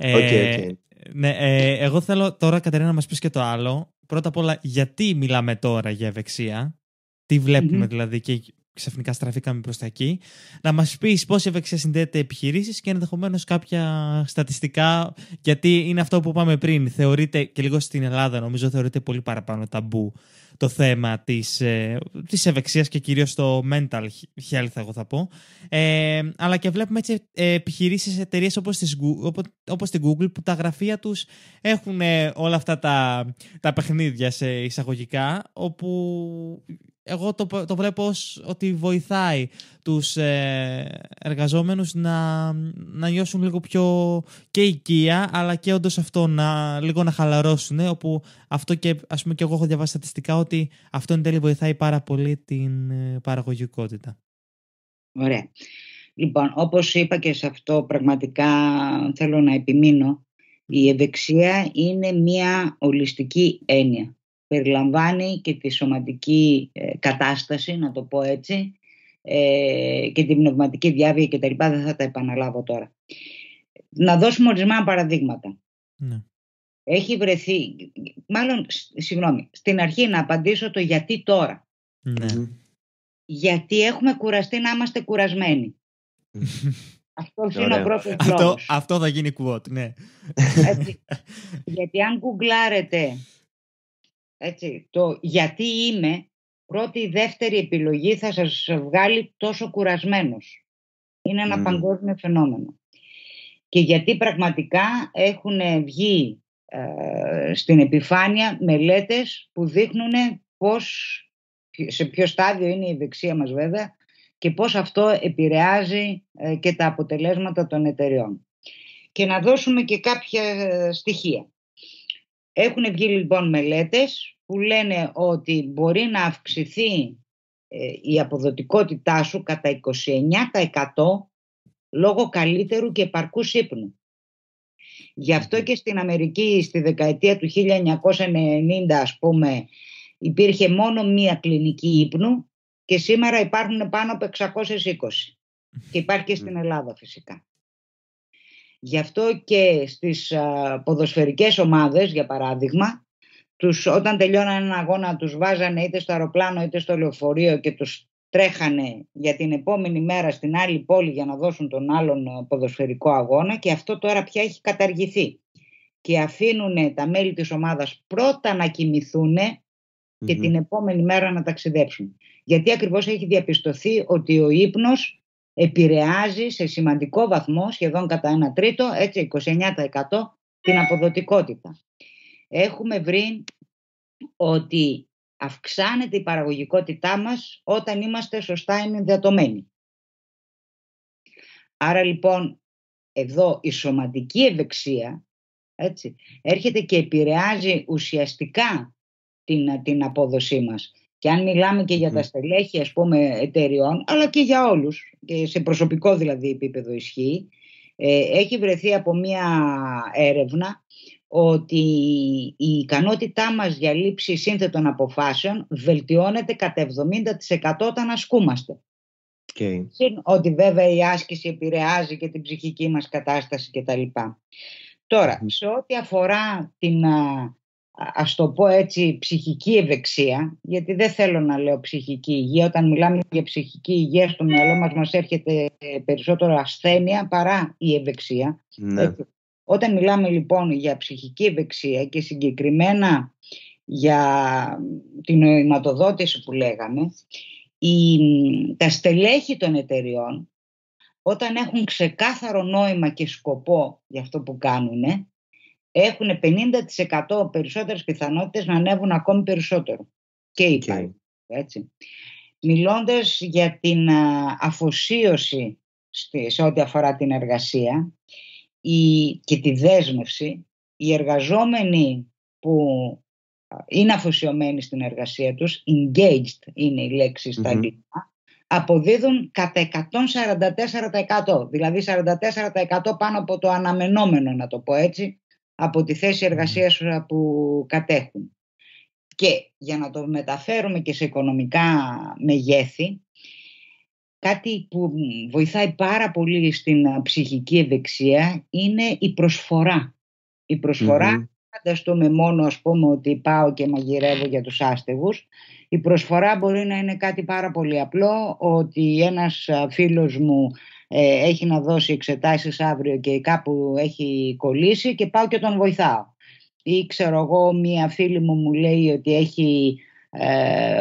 Okay. Ναι, εγώ θέλω τώρα, Κατερίνα, να μας πεις και το άλλο. Πρώτα απ' όλα, γιατί μιλάμε τώρα για ευεξία, τι βλέπουμε δηλαδή και ξαφνικά στραφήκαμε προς τα εκεί. Να μας πεις πώς η ευεξία συνδέεται επιχειρήσεις και ενδεχομένως κάποια στατιστικά, γιατί είναι αυτό που είπαμε πριν. Θεωρείται, και λίγο στην Ελλάδα νομίζω, θεωρείται πολύ παραπάνω ταμπού το θέμα της ευεξίας και κυρίως το mental health, εγώ θα πω. Αλλά και βλέπουμε έτσι επιχειρήσεις, εταιρείες όπως την Google, που τα γραφεία τους έχουν όλα αυτά τα παιχνίδια σε εισαγωγικά, όπου εγώ το βλέπω ως ότι βοηθάει τους εργαζόμενους να νιώσουν λίγο πιο και οικία, αλλά και όντως αυτό λίγο να χαλαρώσουν, όπου αυτό, και ας πούμε και εγώ έχω διαβάσει στατιστικά ότι αυτό εν τέλει βοηθάει πάρα πολύ την παραγωγικότητα. Ωραία. Λοιπόν, όπως είπα και σε αυτό πραγματικά θέλω να επιμείνω, η ευεξία είναι μια ολιστική έννοια. Περιλαμβάνει και τη σωματική κατάσταση, να το πω έτσι, και την πνευματική διάβια και τα λοιπά, δεν θα τα επαναλάβω τώρα. Να δώσουμε ορισμένα παραδείγματα. Ναι. Έχει βρεθεί, στην αρχή να απαντήσω το γιατί τώρα. Ναι. Γιατί έχουμε κουραστεί να είμαστε κουρασμένοι. Αυτός είναι ο πρώτος λόγος. Αυτό θα γίνει quote, ναι. Έτσι. Γιατί αν γκουγκλάρετε το γιατί είμαι, πρώτη ή δεύτερη επιλογή θα σας βγάλει τόσο κουρασμένος. Είναι ένα παγκόσμιο φαινόμενο. Και γιατί πραγματικά έχουν βγει στην επιφάνεια μελέτες που δείχνουν σε ποιο στάδιο είναι η ευεξία μας βέβαια και πώς αυτό επηρεάζει και τα αποτελέσματα των εταιριών. Και να δώσουμε και κάποια στοιχεία. Έχουν βγει λοιπόν μελέτες που λένε ότι μπορεί να αυξηθεί η αποδοτικότητά σου κατά 29% λόγω καλύτερου και επαρκούς ύπνου. Γι' αυτό και στην Αμερική στη δεκαετία του 1990, ας πούμε, υπήρχε μόνο μία κλινική ύπνου και σήμερα υπάρχουν πάνω από 620. Και υπάρχει και στην Ελλάδα φυσικά. Γι' αυτό και στις ποδοσφαιρικές ομάδες, για παράδειγμα, όταν τελειώναν ένα αγώνα τους βάζανε είτε στο αεροπλάνο είτε στο λεωφορείο και τους τρέχανε για την επόμενη μέρα στην άλλη πόλη για να δώσουν τον άλλον ποδοσφαιρικό αγώνα, και αυτό τώρα πια έχει καταργηθεί. Και αφήνουν τα μέλη της ομάδας πρώτα να κοιμηθούν και την επόμενη μέρα να ταξιδέψουν. Γιατί ακριβώς έχει διαπιστωθεί ότι ο ύπνος επηρεάζει σε σημαντικό βαθμό, σχεδόν κατά 1/3, έτσι 29%, την αποδοτικότητα. Έχουμε βρει ότι αυξάνεται η παραγωγικότητά μας όταν είμαστε σωστά ενυδατωμένοι. Άρα λοιπόν εδώ η σωματική ευεξία, έτσι, έρχεται και επηρεάζει ουσιαστικά την απόδοσή μας. Και αν μιλάμε και για τα στελέχη, ας πούμε, εταιριών, αλλά και για όλους, και σε προσωπικό δηλαδή επίπεδο ισχύει, έχει βρεθεί από μία έρευνα ότι η ικανότητά μας για λήψη σύνθετων αποφάσεων βελτιώνεται κατά 70% όταν ασκούμαστε. Ότι βέβαια η άσκηση επηρεάζει και την ψυχική μας κατάσταση κτλ. Τώρα, σε ό,τι αφορά την, ας το πω έτσι, ψυχική ευεξία, γιατί δεν θέλω να λέω ψυχική υγεία, όταν μιλάμε για ψυχική υγεία στο μυαλό μας έρχεται περισσότερο ασθένεια παρά η ευεξία. Ναι. Όταν μιλάμε λοιπόν για ψυχική ευεξία και συγκεκριμένα για την νοηματοδότηση που λέγαμε, τα στελέχη των εταιριών, όταν έχουν ξεκάθαρο νόημα και σκοπό για αυτό που κάνουν, έχουν 50% περισσότερες πιθανότητες να ανέβουν ακόμη περισσότερο. Και υπάρχει, έτσι. Μιλώντας για την αφοσίωση σε ό,τι αφορά την εργασία και τη δέσμευση, οι εργαζόμενοι που είναι αφοσιωμένοι στην εργασία τους, engaged είναι η λέξη στα αγγλικά, αποδίδουν κατά 144%, δηλαδή 44% πάνω από το αναμενόμενο, να το πω έτσι, από τη θέση εργασίας που κατέχουν. Και για να το μεταφέρουμε και σε οικονομικά μεγέθη, κάτι που βοηθάει πάρα πολύ στην ψυχική ευεξία είναι η προσφορά. Η προσφορά, φανταστούμε μόνο ας πούμε ότι πάω και μαγειρεύω για τους άστεγους. Η προσφορά μπορεί να είναι κάτι πάρα πολύ απλό, ότι ένας φίλος μου έχει να δώσει εξετάσεις αύριο και κάπου έχει κολλήσει και πάω και τον βοηθάω. Ή ξέρω εγώ, μία φίλη μου λέει ότι έχει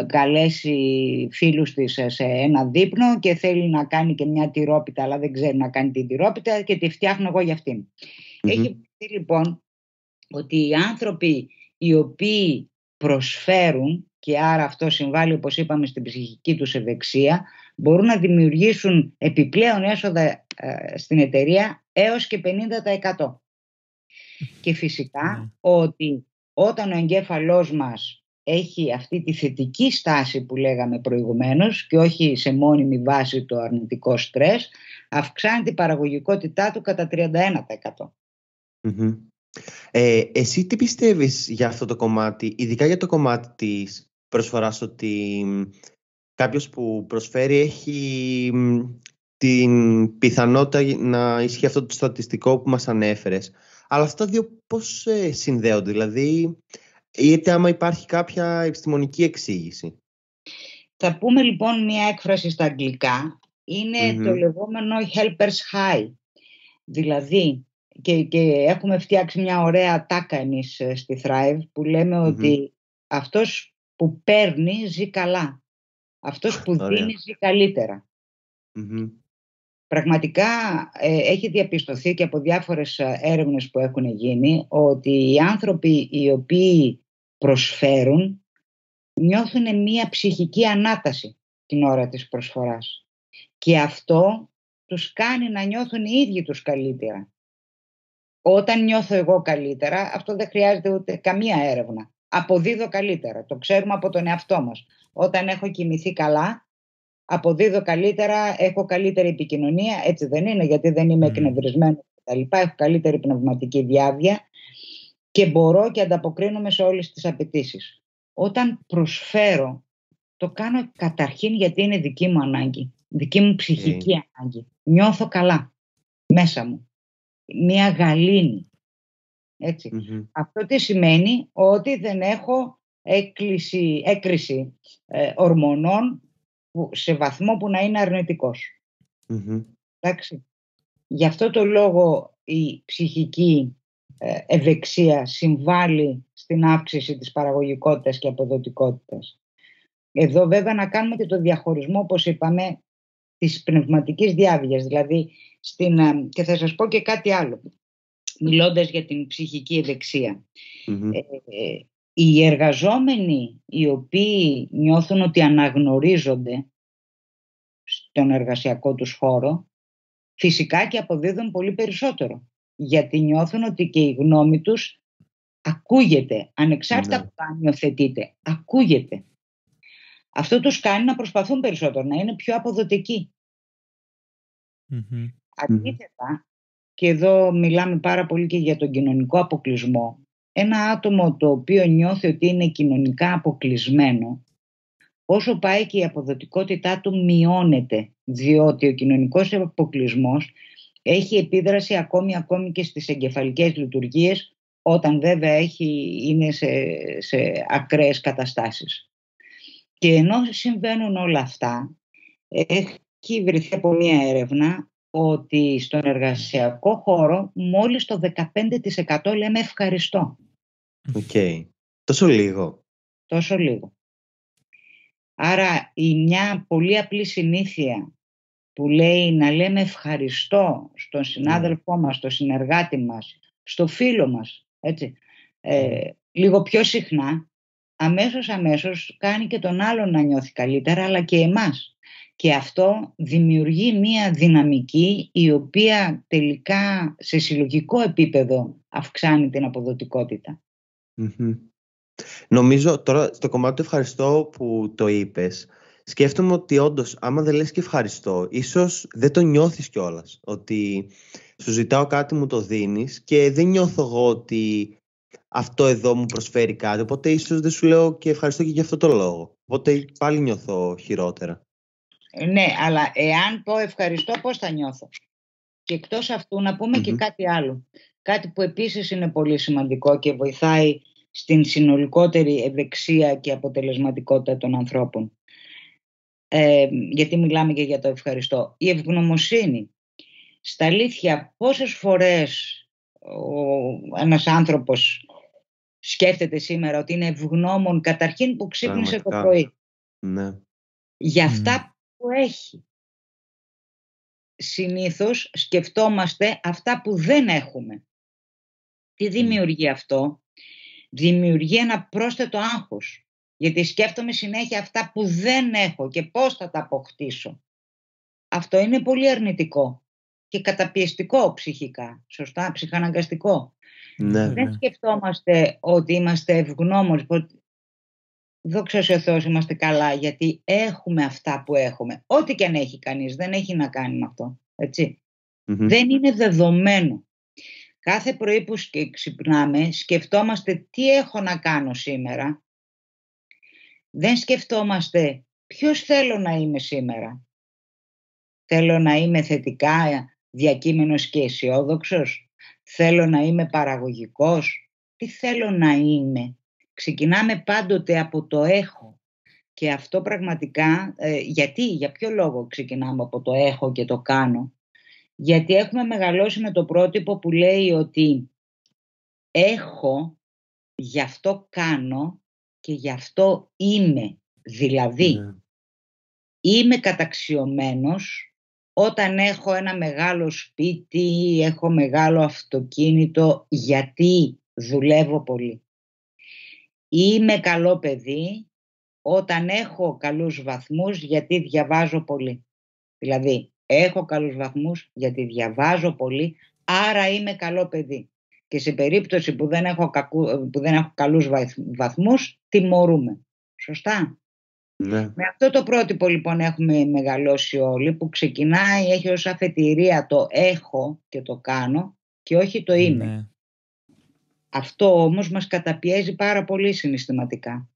καλέσει φίλους της σε ένα δείπνο και θέλει να κάνει και μια τυρόπιτα, αλλά δεν ξέρει να κάνει την τυρόπιτα και τη φτιάχνω εγώ για αυτήν. Έχει πει λοιπόν ότι οι άνθρωποι οι οποίοι προσφέρουν, και άρα αυτό συμβάλλει, όπως είπαμε, στην ψυχική τους ευεξία, μπορούν να δημιουργήσουν επιπλέον έσοδα στην εταιρεία έως και 50%. Και φυσικά ότι όταν ο εγκέφαλός μας έχει αυτή τη θετική στάση που λέγαμε προηγουμένως και όχι σε μόνιμη βάση το αρνητικό στρες, αυξάνει την παραγωγικότητά του κατά 31%. Εσύ τι πιστεύεις για αυτό το κομμάτι, ειδικά για το κομμάτι της προσφοράς, ότι κάποιος που προσφέρει έχει την πιθανότητα να ισχύει αυτό το στατιστικό που μας ανέφερες, αλλά αυτά δύο πώς συνδέονται, δηλαδή, είτε άμα υπάρχει κάποια επιστημονική εξήγηση? Θα πούμε λοιπόν μια έκφραση στα αγγλικά, είναι το λεγόμενο helper's high, δηλαδή και έχουμε φτιάξει μια ωραία τάκα εμείς στη Thrive που λέμε ότι αυτός που παίρνει ζει καλά, αυτός που δίνει ζει καλύτερα. Πραγματικά έχει διαπιστωθεί και από διάφορες έρευνες που έχουν γίνει ότι οι άνθρωποι οι οποίοι προσφέρουν νιώθουν μια ψυχική ανάταση την ώρα της προσφοράς και αυτό τους κάνει να νιώθουν οι ίδιοι τους καλύτερα. Όταν νιώθω εγώ καλύτερα, αυτό δεν χρειάζεται ούτε καμία έρευνα. Αποδίδω καλύτερα, το ξέρουμε από τον εαυτό μας. Όταν έχω κοιμηθεί καλά, αποδίδω καλύτερα, έχω καλύτερη επικοινωνία, έτσι δεν είναι, γιατί δεν είμαι εκνευρισμένο κτλ. Έχω καλύτερη πνευματική διάβια και μπορώ και ανταποκρίνομαι σε όλες τις απαιτήσεις. Όταν προσφέρω, το κάνω καταρχήν γιατί είναι δική μου ανάγκη, δική μου ψυχική ανάγκη. Νιώθω καλά μέσα μου, μια γαλήνη. Έτσι. Αυτό τι σημαίνει? Ότι δεν έχω έκρηση ορμονών σε βαθμό που να είναι αρνητικός. Εντάξει. Γι' αυτό το λόγο η ψυχική ευεξία συμβάλλει στην αύξηση της παραγωγικότητας και αποδοτικότητας. Εδώ βέβαια να κάνουμε και το διαχωρισμό, όπως είπαμε, της πνευματικής διάβγειας. Δηλαδή, και θα σας πω και κάτι άλλο, μιλώντας για την ψυχική ευεξία. Οι εργαζόμενοι οι οποίοι νιώθουν ότι αναγνωρίζονται στον εργασιακό τους χώρο, φυσικά και αποδίδουν πολύ περισσότερο. Γιατί νιώθουν ότι και η γνώμη τους ακούγεται, ανεξάρτητα από το αν υιοθετείται, ακούγεται. Αυτό τους κάνει να προσπαθούν περισσότερο, να είναι πιο αποδοτικοί. Αντίθετα, και εδώ μιλάμε πάρα πολύ και για τον κοινωνικό αποκλεισμό, ένα άτομο το οποίο νιώθει ότι είναι κοινωνικά αποκλεισμένο, όσο πάει και η αποδοτικότητά του μειώνεται, διότι ο κοινωνικός αποκλεισμός έχει επίδραση ακόμη και στις εγκεφαλικές λειτουργίες, όταν βέβαια είναι σε ακραίες καταστάσεις. Και ενώ συμβαίνουν όλα αυτά, έχει βρεθεί από μια έρευνα ότι στον εργασιακό χώρο μόλις το 15% λέμε ευχαριστώ. Τόσο λίγο. Τόσο λίγο. Άρα μια πολύ απλή συνήθεια που λέει να λέμε ευχαριστώ στον συνάδελφό μας, στον συνεργάτη μας, στο φίλο μας, έτσι, λίγο πιο συχνά, αμέσως κάνει και τον άλλον να νιώθει καλύτερα, αλλά και εμάς. Και αυτό δημιουργεί μια δυναμική η οποία τελικά σε συλλογικό επίπεδο αυξάνει την αποδοτικότητα. Νομίζω τώρα στο κομμάτι του ευχαριστώ που το είπες, σκέφτομαι ότι όντως άμα δεν λες και ευχαριστώ, ίσως δεν το νιώθεις κιόλας, ότι σου ζητάω κάτι, μου το δίνεις και δεν νιώθω εγώ ότι αυτό εδώ μου προσφέρει κάτι, οπότε ίσως δεν σου λέω και ευχαριστώ και για αυτό το λόγο, οπότε πάλι νιώθω χειρότερα. Ναι, αλλά εάν πω ευχαριστώ, πώς θα νιώθω? Και εκτός αυτού να πούμε και κάτι άλλο, κάτι που επίσης είναι πολύ σημαντικό και βοηθάει στην συνολικότερη ευεξία και αποτελεσματικότητα των ανθρώπων. Γιατί μιλάμε και για το ευχαριστώ. Η ευγνωμοσύνη. Στα αλήθεια, πόσες φορές ένας άνθρωπος σκέφτεται σήμερα ότι είναι ευγνώμων καταρχήν που ξύπνησε το πρωί. Ναι. Για αυτά που έχει. Συνήθως σκεφτόμαστε αυτά που δεν έχουμε. Τι δημιουργεί αυτό? Δημιουργεί ένα πρόσθετο άγχος. Γιατί σκέφτομαι συνέχεια αυτά που δεν έχω και πώς θα τα αποκτήσω. Αυτό είναι πολύ αρνητικό και καταπιεστικό ψυχικά, σωστά, ψυχαναγκαστικό. Ναι. Δεν σκεφτόμαστε ότι είμαστε ευγνώμονες, δόξα σε ο Θεός είμαστε καλά γιατί έχουμε αυτά που έχουμε. Ό,τι και αν έχει κανείς δεν έχει να κάνει με αυτό, έτσι. Δεν είναι δεδομένο. Κάθε πρωί που ξυπνάμε σκεφτόμαστε τι έχω να κάνω σήμερα. Δεν σκεφτόμαστε ποιος θέλω να είμαι σήμερα. Θέλω να είμαι θετικά διακείμενος και αισιόδοξος. Θέλω να είμαι παραγωγικός. Τι θέλω να είμαι? Ξεκινάμε πάντοτε από το έχω. Και αυτό πραγματικά, για ποιο λόγο ξεκινάμε από το έχω και το κάνω? Γιατί έχουμε μεγαλώσει με το πρότυπο που λέει ότι έχω, γι' αυτό κάνω και γι' αυτό είμαι. Δηλαδή, είμαι καταξιωμένος όταν έχω ένα μεγάλο σπίτι, έχω μεγάλο αυτοκίνητο, γιατί δουλεύω πολύ. Είμαι καλό παιδί όταν έχω καλούς βαθμούς, γιατί διαβάζω πολύ. Δηλαδή, έχω καλούς βαθμούς γιατί διαβάζω πολύ, άρα είμαι καλό παιδί. Και σε περίπτωση που δεν έχω καλούς βαθμούς, τιμωρούμε. Σωστά? Ναι. Με αυτό το πρότυπο λοιπόν έχουμε μεγαλώσει όλοι, που ξεκινάει, έχει ως αφετηρία το έχω και το κάνω και όχι το είμαι. Ναι. Αυτό όμως μας καταπιέζει πάρα πολύ συναισθηματικά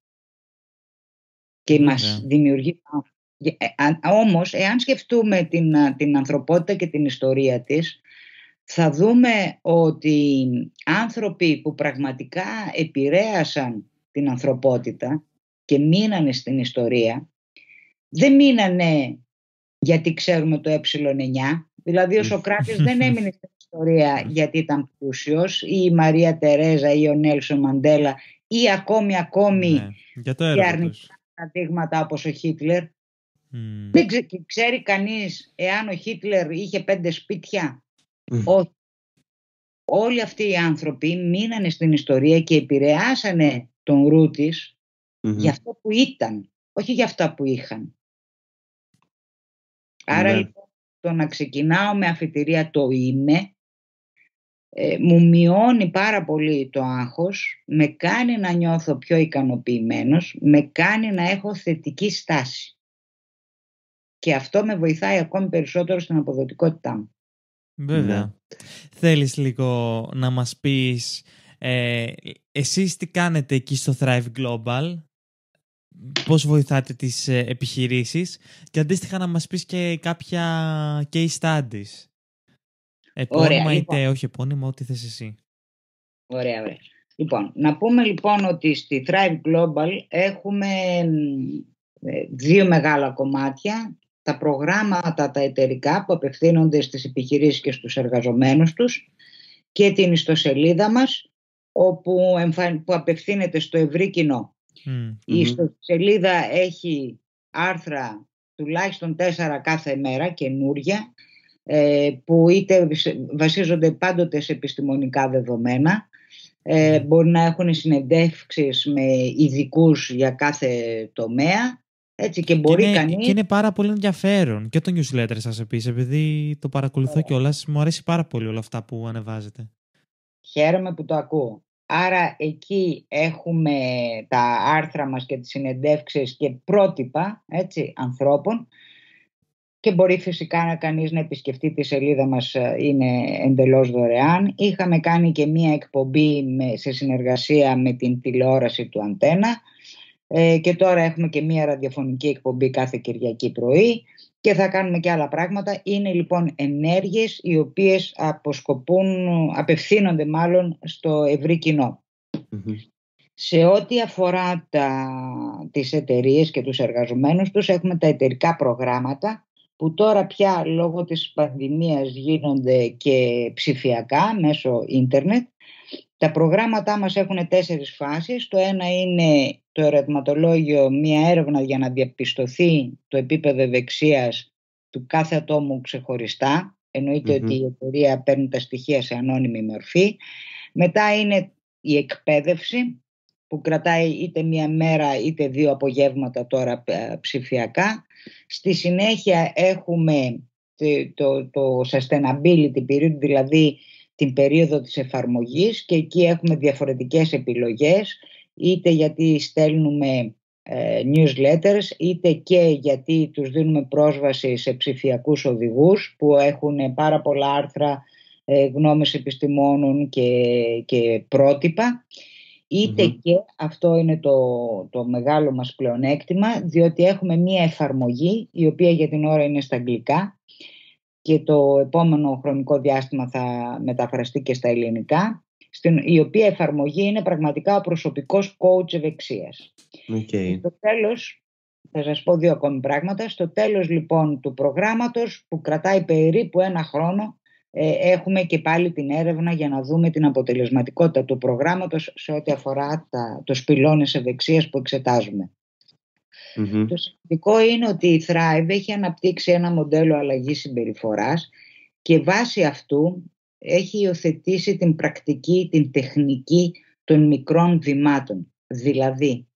και μας δημιουργεί. Όμως, εάν σκεφτούμε την ανθρωπότητα και την ιστορία της, θα δούμε ότι άνθρωποι που πραγματικά επηρέασαν την ανθρωπότητα και μείνανε στην ιστορία, δεν μείνανε γιατί ξέρουμε το ε9, δηλαδή ο Σωκράτης δεν έμεινε στην ιστορία γιατί ήταν πλούσιος, ή η Μαρία Τερέζα ή ο Νέλσον Μαντέλα ή ακόμη για το έργο και αρνητικά παραδείγματα όπως ο Χίτλερ. Δεν ξέρει κανείς εάν ο Χίτλερ είχε 5 σπίτια. Όχι. Όλοι αυτοί οι άνθρωποι μείνανε στην ιστορία και επηρεάσανε τον Ρούτης για αυτό που ήταν, όχι για αυτά που είχαν. Άρα λοιπόν το να ξεκινάω με αφετηρία το είμαι μου μειώνει πάρα πολύ το άγχος, με κάνει να νιώθω πιο ικανοποιημένος, με κάνει να έχω θετική στάση. Και αυτό με βοηθάει ακόμη περισσότερο στην αποδοτικότητά μου. Βέβαια. Θέλεις λίγο να μας πεις εσείς τι κάνετε εκεί στο Thrive Global, πώς βοηθάτε τις επιχειρήσεις και αντίστοιχα να μας πεις και κάποια case studies. Επώνυμα είτε όχι επώνυμα, ό,τι θες εσύ. Ωραία. Λοιπόν, να πούμε λοιπόν ότι στη Thrive Global έχουμε 2 μεγάλα κομμάτια. Τα προγράμματα τα εταιρικά που απευθύνονται στις επιχειρήσεις και στους εργαζομένους τους και την ιστοσελίδα μας που απευθύνεται στο ευρύ κοινό. Η ιστοσελίδα έχει άρθρα τουλάχιστον 4 κάθε μέρα, καινούρια, που είτε βασίζονται πάντοτε σε επιστημονικά δεδομένα, μπορεί να έχουν συνεντεύξεις με ειδικούς για κάθε τομέα. Έτσι, και είναι πάρα πολύ ενδιαφέρον και το newsletter σας επίσης, επειδή το παρακολουθώ κιόλας, μου αρέσει πάρα πολύ όλα αυτά που ανεβάζετε. Χαίρομαι που το ακούω. Άρα εκεί έχουμε τα άρθρα μας και τις συνεντεύξεις και πρότυπα, έτσι, ανθρώπων, και μπορεί φυσικά κανείς να επισκεφτεί τη σελίδα μας, είναι εντελώς δωρεάν. Είχαμε κάνει και μία εκπομπή σε συνεργασία με την τηλεόραση του Αντένα, και τώρα έχουμε και μία ραδιοφωνική εκπομπή κάθε Κυριακή πρωί και θα κάνουμε και άλλα πράγματα. Είναι λοιπόν ενέργειες οι οποίες απευθύνονται μάλλον στο ευρύ κοινό. Σε ό,τι αφορά τις εταιρείες και τους εργαζομένους τους, έχουμε τα εταιρικά προγράμματα που τώρα πια λόγω της πανδημίας γίνονται και ψηφιακά μέσω ίντερνετ. Τα προγράμματά μας έχουν 4 φάσεις. Το ένα είναι το ερωτηματολόγιο, μια έρευνα για να διαπιστωθεί το επίπεδο ευεξίας του κάθε ατόμου ξεχωριστά. Εννοείται ότι η εταιρεία παίρνει τα στοιχεία σε ανώνυμη μορφή. Μετά είναι η εκπαίδευση που κρατάει είτε μία μέρα είτε 2 απογεύματα τώρα ψηφιακά. Στη συνέχεια έχουμε το sustainability period, δηλαδή την περίοδο της εφαρμογής, και εκεί έχουμε διαφορετικές επιλογές, είτε γιατί στέλνουμε newsletters, είτε και γιατί τους δίνουμε πρόσβαση σε ψηφιακούς οδηγούς που έχουν πάρα πολλά άρθρα, γνώμες επιστημόνων και πρότυπα, είτε και, αυτό είναι το μεγάλο μας πλεονέκτημα, διότι έχουμε μία εφαρμογή η οποία για την ώρα είναι στα αγγλικά και το επόμενο χρονικό διάστημα θα μεταφραστεί και στα ελληνικά, η οποία εφαρμογή είναι πραγματικά ο προσωπικός coach ευεξίας. Στο τέλος, θα σας πω 2 ακόμη πράγματα. Στο τέλος λοιπόν του προγράμματος, που κρατάει περίπου 1 χρόνο, έχουμε και πάλι την έρευνα για να δούμε την αποτελεσματικότητα του προγράμματος σε ό,τι αφορά τους πυλώνες ευεξίας που εξετάζουμε. Το σημαντικό είναι ότι η Thrive έχει αναπτύξει ένα μοντέλο αλλαγής συμπεριφοράς και βάσει αυτού έχει υιοθετήσει την πρακτική, την τεχνική των μικρών βημάτων. Δηλαδή,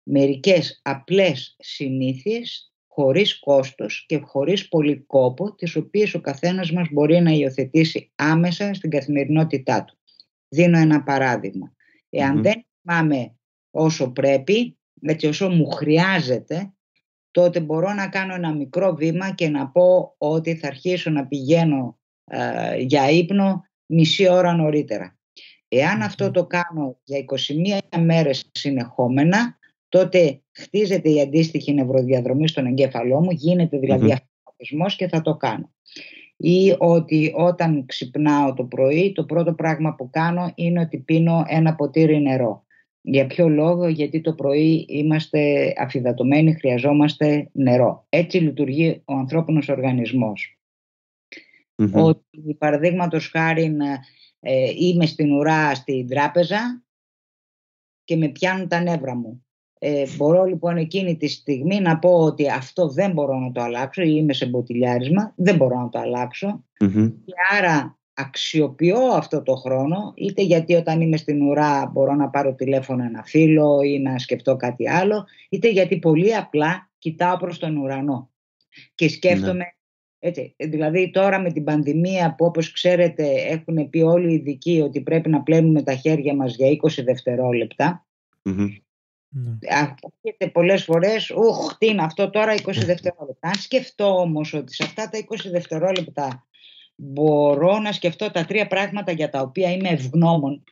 μερικές απλές συνήθειες χωρίς κόστος και χωρίς πολύ κόπο, τις οποίες ο καθένας μας μπορεί να υιοθετήσει άμεσα στην καθημερινότητά του. Δίνω ένα παράδειγμα. Εάν δεν θυμάμαι όσο πρέπει, έτσι όσο μου χρειάζεται, τότε μπορώ να κάνω ένα μικρό βήμα και να πω ότι θα αρχίσω να πηγαίνω για ύπνο μισή ώρα νωρίτερα. Εάν αυτό το κάνω για 21 μέρες συνεχόμενα, τότε χτίζεται η αντίστοιχη νευροδιαδρομή στον εγκέφαλό μου, γίνεται δηλαδή αυτοματισμός και θα το κάνω. Ή ότι όταν ξυπνάω το πρωί, το πρώτο πράγμα που κάνω είναι ότι πίνω ένα ποτήρι νερό. Για ποιο λόγο? Γιατί το πρωί είμαστε αφυδατωμένοι, χρειαζόμαστε νερό. Έτσι λειτουργεί ο ανθρώπινος οργανισμός. Ότι παραδείγματος χάρη είμαι στην ουρά στην τράπεζα και με πιάνουν τα νεύρα μου. Μπορώ λοιπόν εκείνη τη στιγμή να πω ότι αυτό δεν μπορώ να το αλλάξω, ή είμαι σε μποτιλιάρισμα, δεν μπορώ να το αλλάξω, και άρα αξιοποιώ αυτό το χρόνο, είτε γιατί όταν είμαι στην ουρά μπορώ να πάρω τηλέφωνο ένα φίλο ή να σκεφτώ κάτι άλλο, είτε γιατί πολύ απλά κοιτάω προς τον ουρανό και σκέφτομαι. Έτσι, δηλαδή τώρα με την πανδημία που, όπως ξέρετε, έχουν πει όλοι οι ειδικοί ότι πρέπει να πλένουμε τα χέρια μας για 20 δευτερόλεπτα. Ακούγεται πολλές φορές, τι είναι αυτό τώρα 20 δευτερόλεπτα. Αν σκεφτώ όμως ότι σε αυτά τα 20 δευτερόλεπτα μπορώ να σκεφτώ τα 3 πράγματα για τα οποία είμαι ευγνώμων,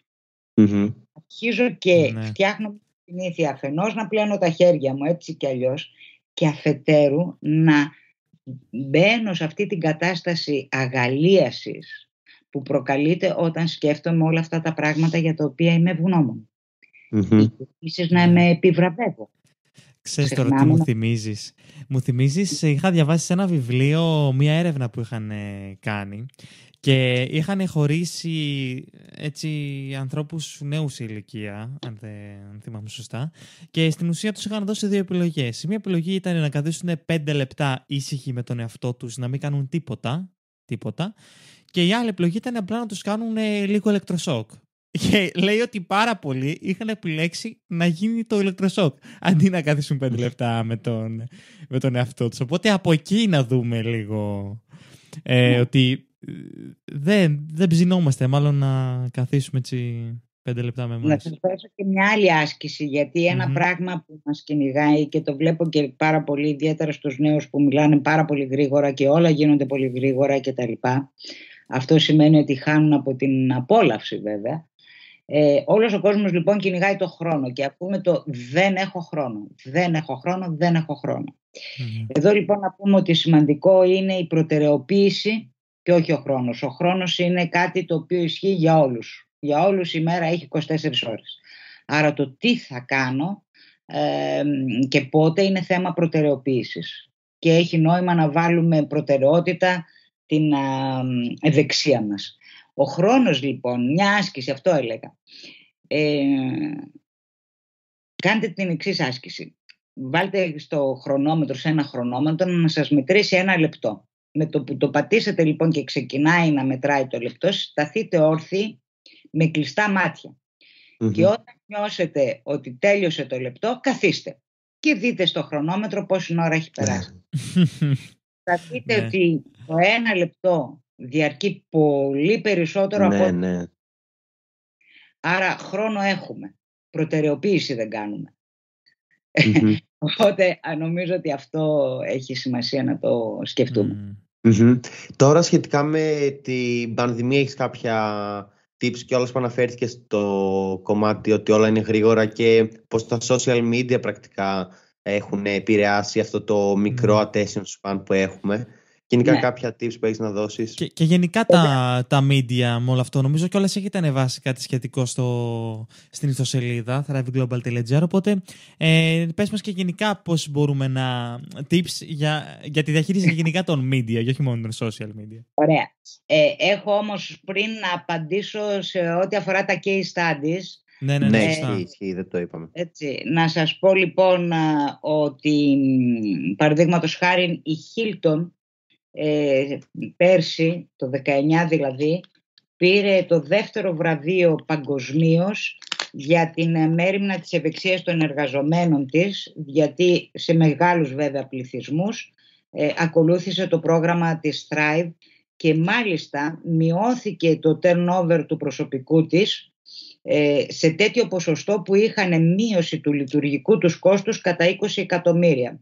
αρχίζω και φτιάχνω μια συνήθεια, αφενός να πλένω τα χέρια μου έτσι κι αλλιώς, και αφετέρου να μπαίνω σε αυτή την κατάσταση αγαλίασης που προκαλείται όταν σκέφτομαι όλα αυτά τα πράγματα για τα οποία είμαι ευγνώμων. Επίσης να με επιβραβεύω. Ξέρεις τώρα τι μου θυμίζεις? Μου θυμίζεις, είχα διαβάσει σε ένα βιβλίο μια έρευνα που είχαν κάνει και είχαν χωρίσει έτσι ανθρώπους νέους ηλικία, αν δεν θυμάμαι σωστά, και στην ουσία τους είχαν δώσει 2 επιλογές. Η μία επιλογή ήταν να καθίσουν 5 λεπτά ήσυχοι με τον εαυτό τους, να μην κάνουν τίποτα, και η άλλη επιλογή ήταν απλά να τους κάνουν λίγο ηλεκτροσόκ. Και λέει ότι πάρα πολλοί είχαν επιλέξει να γίνει το ηλεκτροσόκ αντί να καθίσουν 5 λεπτά με τον εαυτό τους. Οπότε από εκεί να δούμε λίγο ότι δεν ψινόμαστε, μάλλον να καθίσουμε έτσι 5 λεπτά με εμάς. Να σας δώσω και μια άλλη άσκηση, γιατί ένα πράγμα που μας κυνηγάει και το βλέπω και πάρα πολύ, ιδιαίτερα στους νέους που μιλάνε πάρα πολύ γρήγορα και όλα γίνονται πολύ γρήγορα κτλ. Αυτό σημαίνει ότι χάνουν από την απόλαυση βέβαια. Όλος ο κόσμος λοιπόν κυνηγάει το χρόνο και ακούμε το δεν έχω χρόνο. Εδώ λοιπόν να πούμε ότι σημαντικό είναι η προτεραιοποίηση και όχι ο χρόνος. Ο χρόνος είναι κάτι το οποίο ισχύει για όλους. Για όλους η μέρα έχει 24 ώρες. Άρα το τι θα κάνω και πότε είναι θέμα προτεραιοποίησης. Και έχει νόημα να βάλουμε προτεραιότητα την ευεξία μας. Ο χρόνος λοιπόν, μια άσκηση, αυτό έλεγα. Κάντε την εξής άσκηση. Βάλτε στο χρονόμετρο, σε ένα χρονόμετρο, να σας μετρήσει 1 λεπτό. Με το που το πατήσετε λοιπόν και ξεκινάει να μετράει το λεπτό, σταθείτε όρθιοι με κλειστά μάτια. Και όταν νιώσετε ότι τέλειωσε το λεπτό, καθίστε και δείτε στο χρονόμετρο πόση ώρα έχει περάσει. Θα δείτε ότι το 1 λεπτό διαρκεί πολύ περισσότερο από... Άρα χρόνο έχουμε, προτεραιοποίηση δεν κάνουμε. Οπότε νομίζω ότι αυτό έχει σημασία να το σκεφτούμε. Τώρα σχετικά με την πανδημία, έχεις κάποια tips και όλες που αναφέρθηκε στο κομμάτι ότι όλα είναι γρήγορα και πως τα social media πρακτικά έχουν επηρεάσει αυτό το μικρό attention span που έχουμε? Γενικά κάποια tips που έχεις να δώσεις? Και γενικά τα media με όλο αυτό, νομίζω κιόλας έχετε ανεβάσει κάτι σχετικό στην ιστοσελίδα thriveglobal.gr, οπότε πες μας και γενικά πώς μπορούμε να tips για τη διαχείριση γενικά των media και όχι μόνο των social media. Ωραία. Έχω όμως πριν να απαντήσω σε ό,τι αφορά τα case studies. Ναι, ισχύει, δεν το είπαμε. Έτσι, να σας πω λοιπόν ότι παραδείγματος χάρη η Hilton πέρσι, το 19 δηλαδή, πήρε το 2ο βραβείο παγκοσμίως για την μέριμνα της ευεξίας των εργαζομένων της, γιατί σε μεγάλους βέβαια πληθυσμούς ακολούθησε το πρόγραμμα της Thrive και μάλιστα μειώθηκε το turnover του προσωπικού της σε τέτοιο ποσοστό που είχαν μείωση του λειτουργικού τους κόστους κατά 20 εκατομμύρια.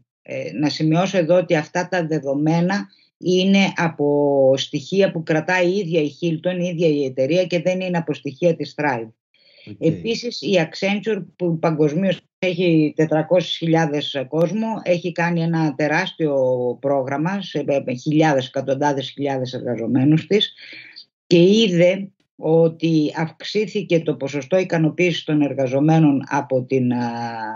Να σημειώσω εδώ ότι αυτά τα δεδομένα είναι από στοιχεία που κρατάει η ίδια η Hilton, η ίδια η εταιρεία και δεν είναι από στοιχεία της Thrive. Επίσης η Accenture που παγκοσμίως έχει 400.000 κόσμο, έχει κάνει ένα τεράστιο πρόγραμμα σε εκατοντάδες χιλιάδες εργαζομένους της και είδε ότι αυξήθηκε το ποσοστό ικανοποίησης των εργαζομένων από την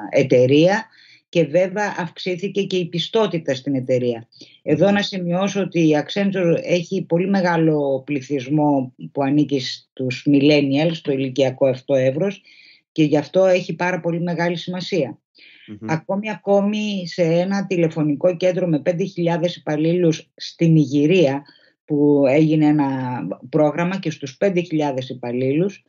εταιρεία και βέβαια αυξήθηκε και η πιστότητα στην εταιρεία. Εδώ να σημειώσω ότι η Accenture έχει πολύ μεγάλο πληθυσμό που ανήκει στους millennials, στο ηλικιακό αυτό εύρος, και γι' αυτό έχει πάρα πολύ μεγάλη σημασία. Ακόμη σε ένα τηλεφωνικό κέντρο με 5.000 υπαλλήλους στην Ιγυρία, που έγινε ένα πρόγραμμα και στους 5.000 υπαλλήλους,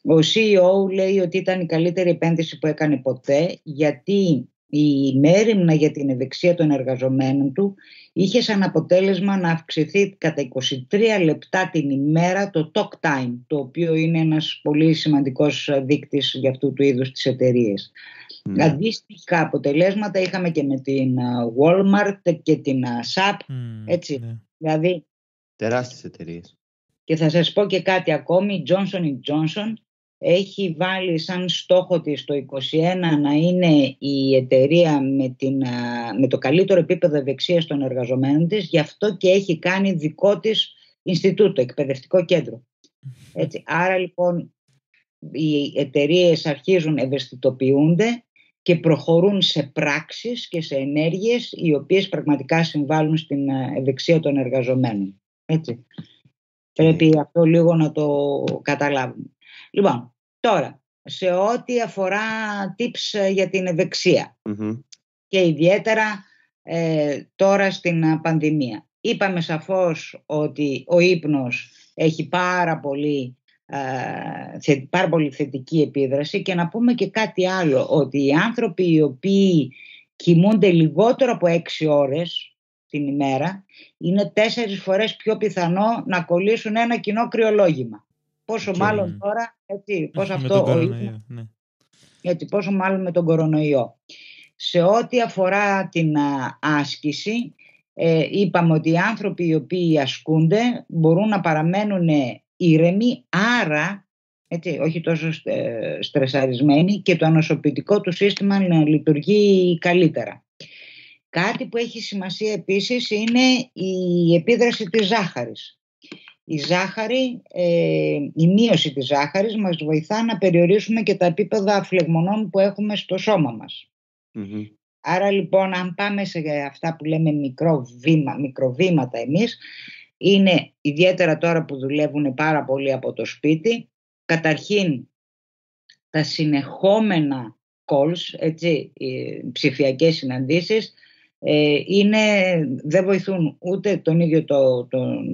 ο CEO λέει ότι ήταν η καλύτερη επένδυση που έκανε ποτέ, γιατί η μέριμνα για την ευεξία των εργαζομένων του είχε σαν αποτέλεσμα να αυξηθεί κατά 23 λεπτά την ημέρα το talk time, το οποίο είναι ένας πολύ σημαντικός δείκτης για αυτού του είδους τις εταιρείες. Αντίστοιχα αποτελέσματα είχαμε και με την Walmart και την SAP, έτσι, δηλαδή τεράστιες εταιρείες. Και θα σας πω και κάτι ακόμη, η Johnson & Johnson έχει βάλει σαν στόχο της το 2021 να είναι η εταιρεία με το καλύτερο επίπεδο ευεξίας των εργαζομένων της, γι' αυτό και έχει κάνει δικό της Ινστιτούτο, εκπαιδευτικό κέντρο. Έτσι, άρα λοιπόν οι εταιρείες αρχίζουν, ευαισθητοποιούνται και προχωρούν σε πράξεις και σε ενέργειες οι οποίες πραγματικά συμβάλλουν στην ευεξία των εργαζομένων. Έτσι. Πρέπει αυτό λίγο να το καταλάβουμε. Λοιπόν, τώρα, σε ό,τι αφορά tips για την ευεξία και ιδιαίτερα τώρα στην πανδημία. Είπαμε σαφώς ότι ο ύπνος έχει πάρα πολύ θετική επίδραση και να πούμε και κάτι άλλο, ότι οι άνθρωποι οι οποίοι κοιμούνται λιγότερο από 6 ώρες την ημέρα, είναι 4 φορές πιο πιθανό να κολλήσουν ένα κοινό κρυολόγημα. Πόσο μάλλον τώρα, έτσι, πώς αυτό πόσο μάλλον με τον κορονοϊό. Σε ό,τι αφορά την άσκηση, είπαμε ότι οι άνθρωποι οι οποίοι ασκούνται μπορούν να παραμένουν ήρεμοι, άρα έτσι, όχι τόσο στρεσαρισμένοι, και το ανοσοποιητικό του σύστημα να λειτουργεί καλύτερα. Κάτι που έχει σημασία επίσης είναι η επίδραση της ζάχαρης. Η ζάχαρη, η μείωση της ζάχαρης μας βοηθά να περιορίσουμε και τα επίπεδα φλεγμονών που έχουμε στο σώμα μας. Άρα λοιπόν, αν πάμε σε αυτά που λέμε μικροβήματα εμείς, είναι ιδιαίτερα τώρα που δουλεύουν πάρα πολύ από το σπίτι, καταρχήν τα συνεχόμενα calls, έτσι, οι ψηφιακές συναντήσεις, δεν βοηθούν ούτε τον ίδιο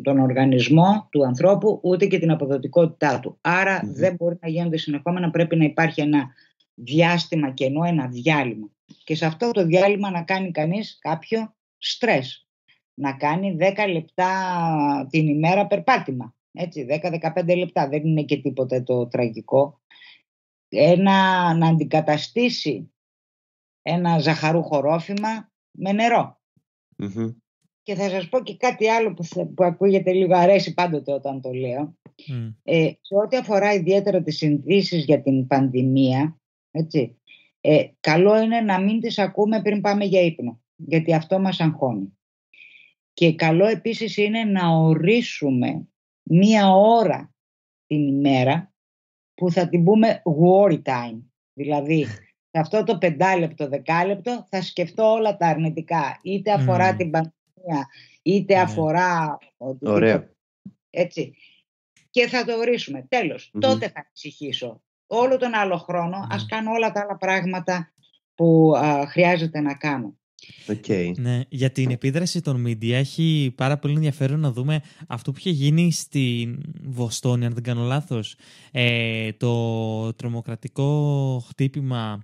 τον οργανισμό του ανθρώπου, ούτε και την αποδοτικότητά του. Άρα δεν μπορεί να γίνονται συνεχόμενα, πρέπει να υπάρχει ένα διάστημα κενό, ένα διάλειμμα. Και σε αυτό το διάλειμμα να κάνει κανείς κάποιο στρες. Να κάνει 10 λεπτά την ημέρα περπάτημα. Έτσι, 10-15 λεπτά, δεν είναι και τίποτα το τραγικό. Να αντικαταστήσει ένα ζαχαρούχο ρόφημα με νερό. Και θα σας πω και κάτι άλλο που ακούγεται λίγο, αρέσει πάντοτε όταν το λέω. Σε ό,τι αφορά ιδιαίτερα τις συνδύσεις για την πανδημία, έτσι, καλό είναι να μην τις ακούμε πριν πάμε για ύπνο, γιατί αυτό μας αγχώνει. Και καλό επίσης είναι να ορίσουμε μία ώρα την ημέρα που θα την πούμε worry time. Δηλαδή, σε αυτό το 5 λεπτό, 10 λεπτό θα σκεφτώ όλα τα αρνητικά. Είτε αφορά την πανδημία, είτε αφορά... Ωραία. Έτσι. Και θα το ορίσουμε. Τέλος, τότε θα ανησυχήσω. Όλο τον άλλο χρόνο ας κάνω όλα τα άλλα πράγματα που χρειάζεται να κάνω. Ναι, για την επίδραση των media έχει πάρα πολύ ενδιαφέρον να δούμε αυτό που είχε γίνει στη Βοστόνη, αν δεν κάνω λάθος, το τρομοκρατικό χτύπημα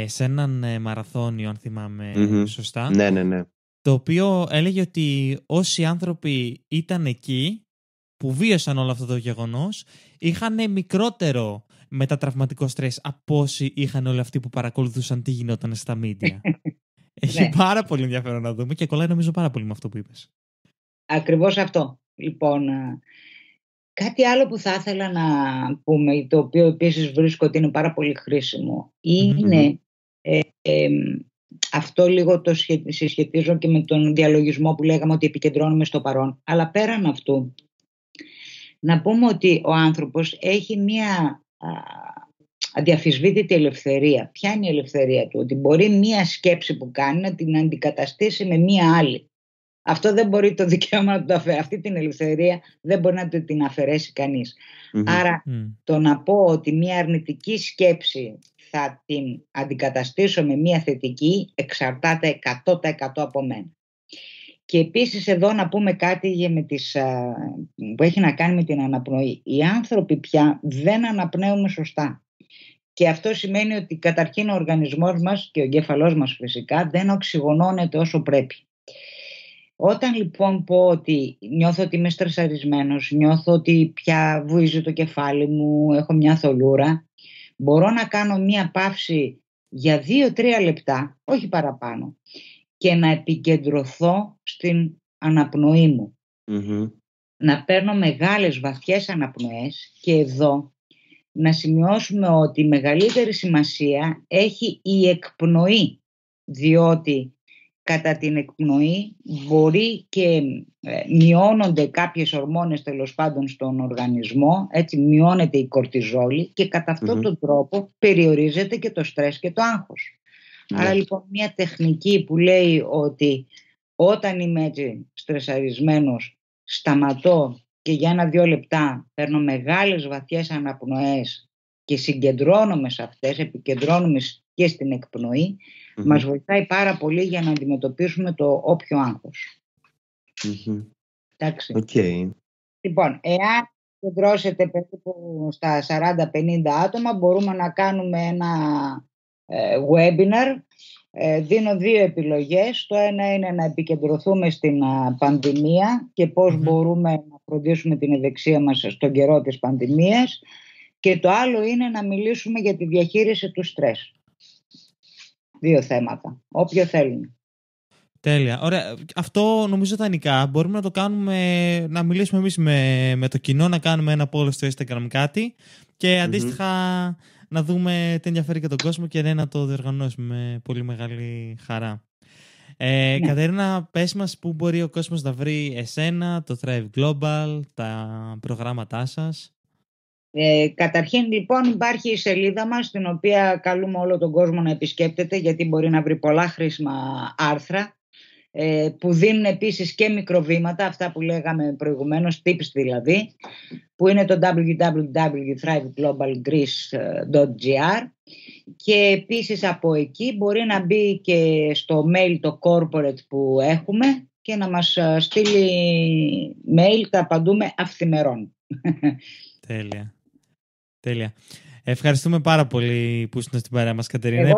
σε έναν μαραθώνιο, αν θυμάμαι σωστά. Ναι. Το οποίο έλεγε ότι όσοι άνθρωποι ήταν εκεί που βίωσαν όλο αυτό το γεγονός είχαν μικρότερο μετατραυματικό στρες από όσοι είχαν όλοι αυτοί που παρακολουθούσαν τι γινόταν στα media. Έχει πάρα πολύ ενδιαφέρον να δούμε και κολλάει νομίζω πάρα πολύ με αυτό που είπες. Ακριβώς αυτό. Λοιπόν, κάτι άλλο που θα ήθελα να πούμε, το οποίο επίσης βρίσκω ότι είναι πάρα πολύ χρήσιμο, είναι αυτό λίγο το συσχετίζω και με τον διαλογισμό που λέγαμε ότι επικεντρώνουμε στο παρόν. Αλλά πέραν αυτού, να πούμε ότι ο άνθρωπος έχει μία αδιαφυσβήτητη ελευθερία. Ποια είναι η ελευθερία του? Ότι μπορεί μία σκέψη που κάνει να την αντικαταστήσει με μία άλλη. Αυτό δεν μπορεί το δικαίωμα να το αφαιρέσει. Αυτή την ελευθερία δεν μπορεί να την αφαιρέσει κανείς. Άρα το να πω ότι μία αρνητική σκέψη θα την αντικαταστήσω με μία θετική εξαρτάται 100% από μένα. Και επίσης εδώ να πούμε κάτι που έχει να κάνει με την αναπνοή. Οι άνθρωποι πια δεν αναπνέουν σωστά. Και αυτό σημαίνει ότι καταρχήν ο οργανισμός μας και ο εγκέφαλός μας φυσικά δεν οξυγονώνεται όσο πρέπει. Όταν λοιπόν πω ότι νιώθω ότι είμαι στρεσαρισμένος, νιώθω ότι πια βουίζει το κεφάλι μου, έχω μια θολούρα, μπορώ να κάνω μια παύση για 2-3 λεπτά, όχι παραπάνω, και να επικεντρωθώ στην αναπνοή μου. Να παίρνω μεγάλες βαθιές αναπνοές και εδώ να σημειώσουμε ότι η μεγαλύτερη σημασία έχει η εκπνοή, διότι κατά την εκπνοή μπορεί και μειώνονται κάποιες ορμόνες τέλος πάντων στον οργανισμό, έτσι μειώνεται η κορτιζόλη και κατά αυτόν τον τρόπο περιορίζεται και το στρες και το άγχος. Άρα λοιπόν μια τεχνική που λέει ότι όταν είμαι έτσι στρεσαρισμένος σταματώ και για 1-2 λεπτά παίρνω μεγάλες βαθιές αναπνοές και συγκεντρώνομαι σε αυτές, επικεντρώνομαι και στην εκπνοή, μας βοηθάει πάρα πολύ για να αντιμετωπίσουμε το όποιο άγχος. Εντάξει. Λοιπόν, εάν συγκεντρώσετε περίπου στα 40-50 άτομα, μπορούμε να κάνουμε ένα webinar Δίνω 2 επιλογές. Το ένα είναι να επικεντρωθούμε στην πανδημία και πώς μπορούμε να φροντίσουμε την ευεξία μας στον καιρό της πανδημίας, και το άλλο είναι να μιλήσουμε για τη διαχείριση του στρες. 2 θέματα, όποιο θέλουμε. Τέλεια. Ωραία. Αυτό νομίζω ιδανικά μπορούμε να το κάνουμε, να μιλήσουμε εμείς με το κοινό, να κάνουμε ένα poll στο Instagram κάτι και αντίστοιχα να δούμε τι ενδιαφέρει και τον κόσμο και να το διοργανώσουμε με πολύ μεγάλη χαρά. Ναι. Κατερίνα, πες μας πού μπορεί ο κόσμος να βρει εσένα, το Thrive Global, τα προγράμματά σας. Καταρχήν λοιπόν υπάρχει η σελίδα μας, την οποία καλούμε όλο τον κόσμο να επισκέπτεται, γιατί μπορεί να βρει πολλά χρήσιμα άρθρα που δίνουν επίσης και μικροβήματα, αυτά που λέγαμε προηγουμένως, tips δηλαδή, που είναι το www.thriveglobalgreece.gr, και επίσης από εκεί μπορεί να μπει και στο mail το corporate που έχουμε και να μας στείλει mail, τα απαντούμε αυθημερών. Τέλεια. Ευχαριστούμε πάρα πολύ που ήσουν στην παρέα μας, Κατερίνα.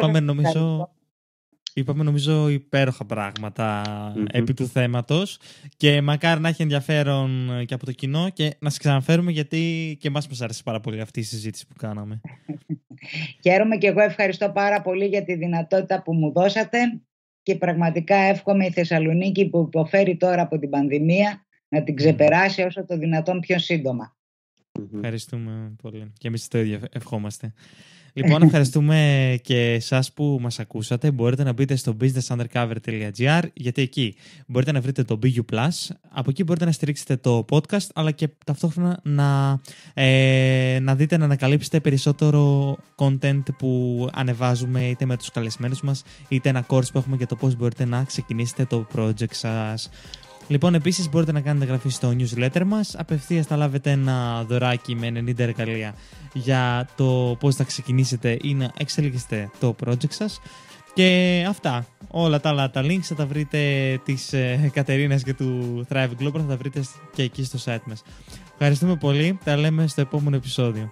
Είπαμε νομίζω υπέροχα πράγματα επί του θέματος και μακάρι να έχει ενδιαφέρον και από το κοινό και να σας ξαναφέρουμε, γιατί και εμάς μας άρεσε πάρα πολύ αυτή η συζήτηση που κάναμε. Χαίρομαι και εγώ, ευχαριστώ πάρα πολύ για τη δυνατότητα που μου δώσατε και πραγματικά εύχομαι η Θεσσαλονίκη που υποφέρει τώρα από την πανδημία να την ξεπεράσει όσο το δυνατόν πιο σύντομα. Ευχαριστούμε πολύ και εμείς το ίδιο ευχόμαστε. Λοιπόν, ευχαριστούμε και εσάς που μας ακούσατε. Μπορείτε να μπείτε στο businessundercover.gr, γιατί εκεί μπορείτε να βρείτε το BU+. Από εκεί μπορείτε να στηρίξετε το podcast, αλλά και ταυτόχρονα να δείτε, να ανακαλύψετε περισσότερο content που ανεβάζουμε, είτε με τους καλεσμένους μας, είτε ένα course που έχουμε για το πώς μπορείτε να ξεκινήσετε το project σας. Λοιπόν, επίσης μπορείτε να κάνετε εγγραφή στο newsletter μας. Απευθείας θα λάβετε ένα δωράκι με 90 εργαλεία για το πώς θα ξεκινήσετε ή να εξελίξετε το project σας. Και αυτά. Όλα τα άλλα τα links θα τα βρείτε, της Κατερίνας και του Thrive Global, θα τα βρείτε και εκεί στο site μας. Ευχαριστούμε πολύ. Τα λέμε στο επόμενο επεισόδιο.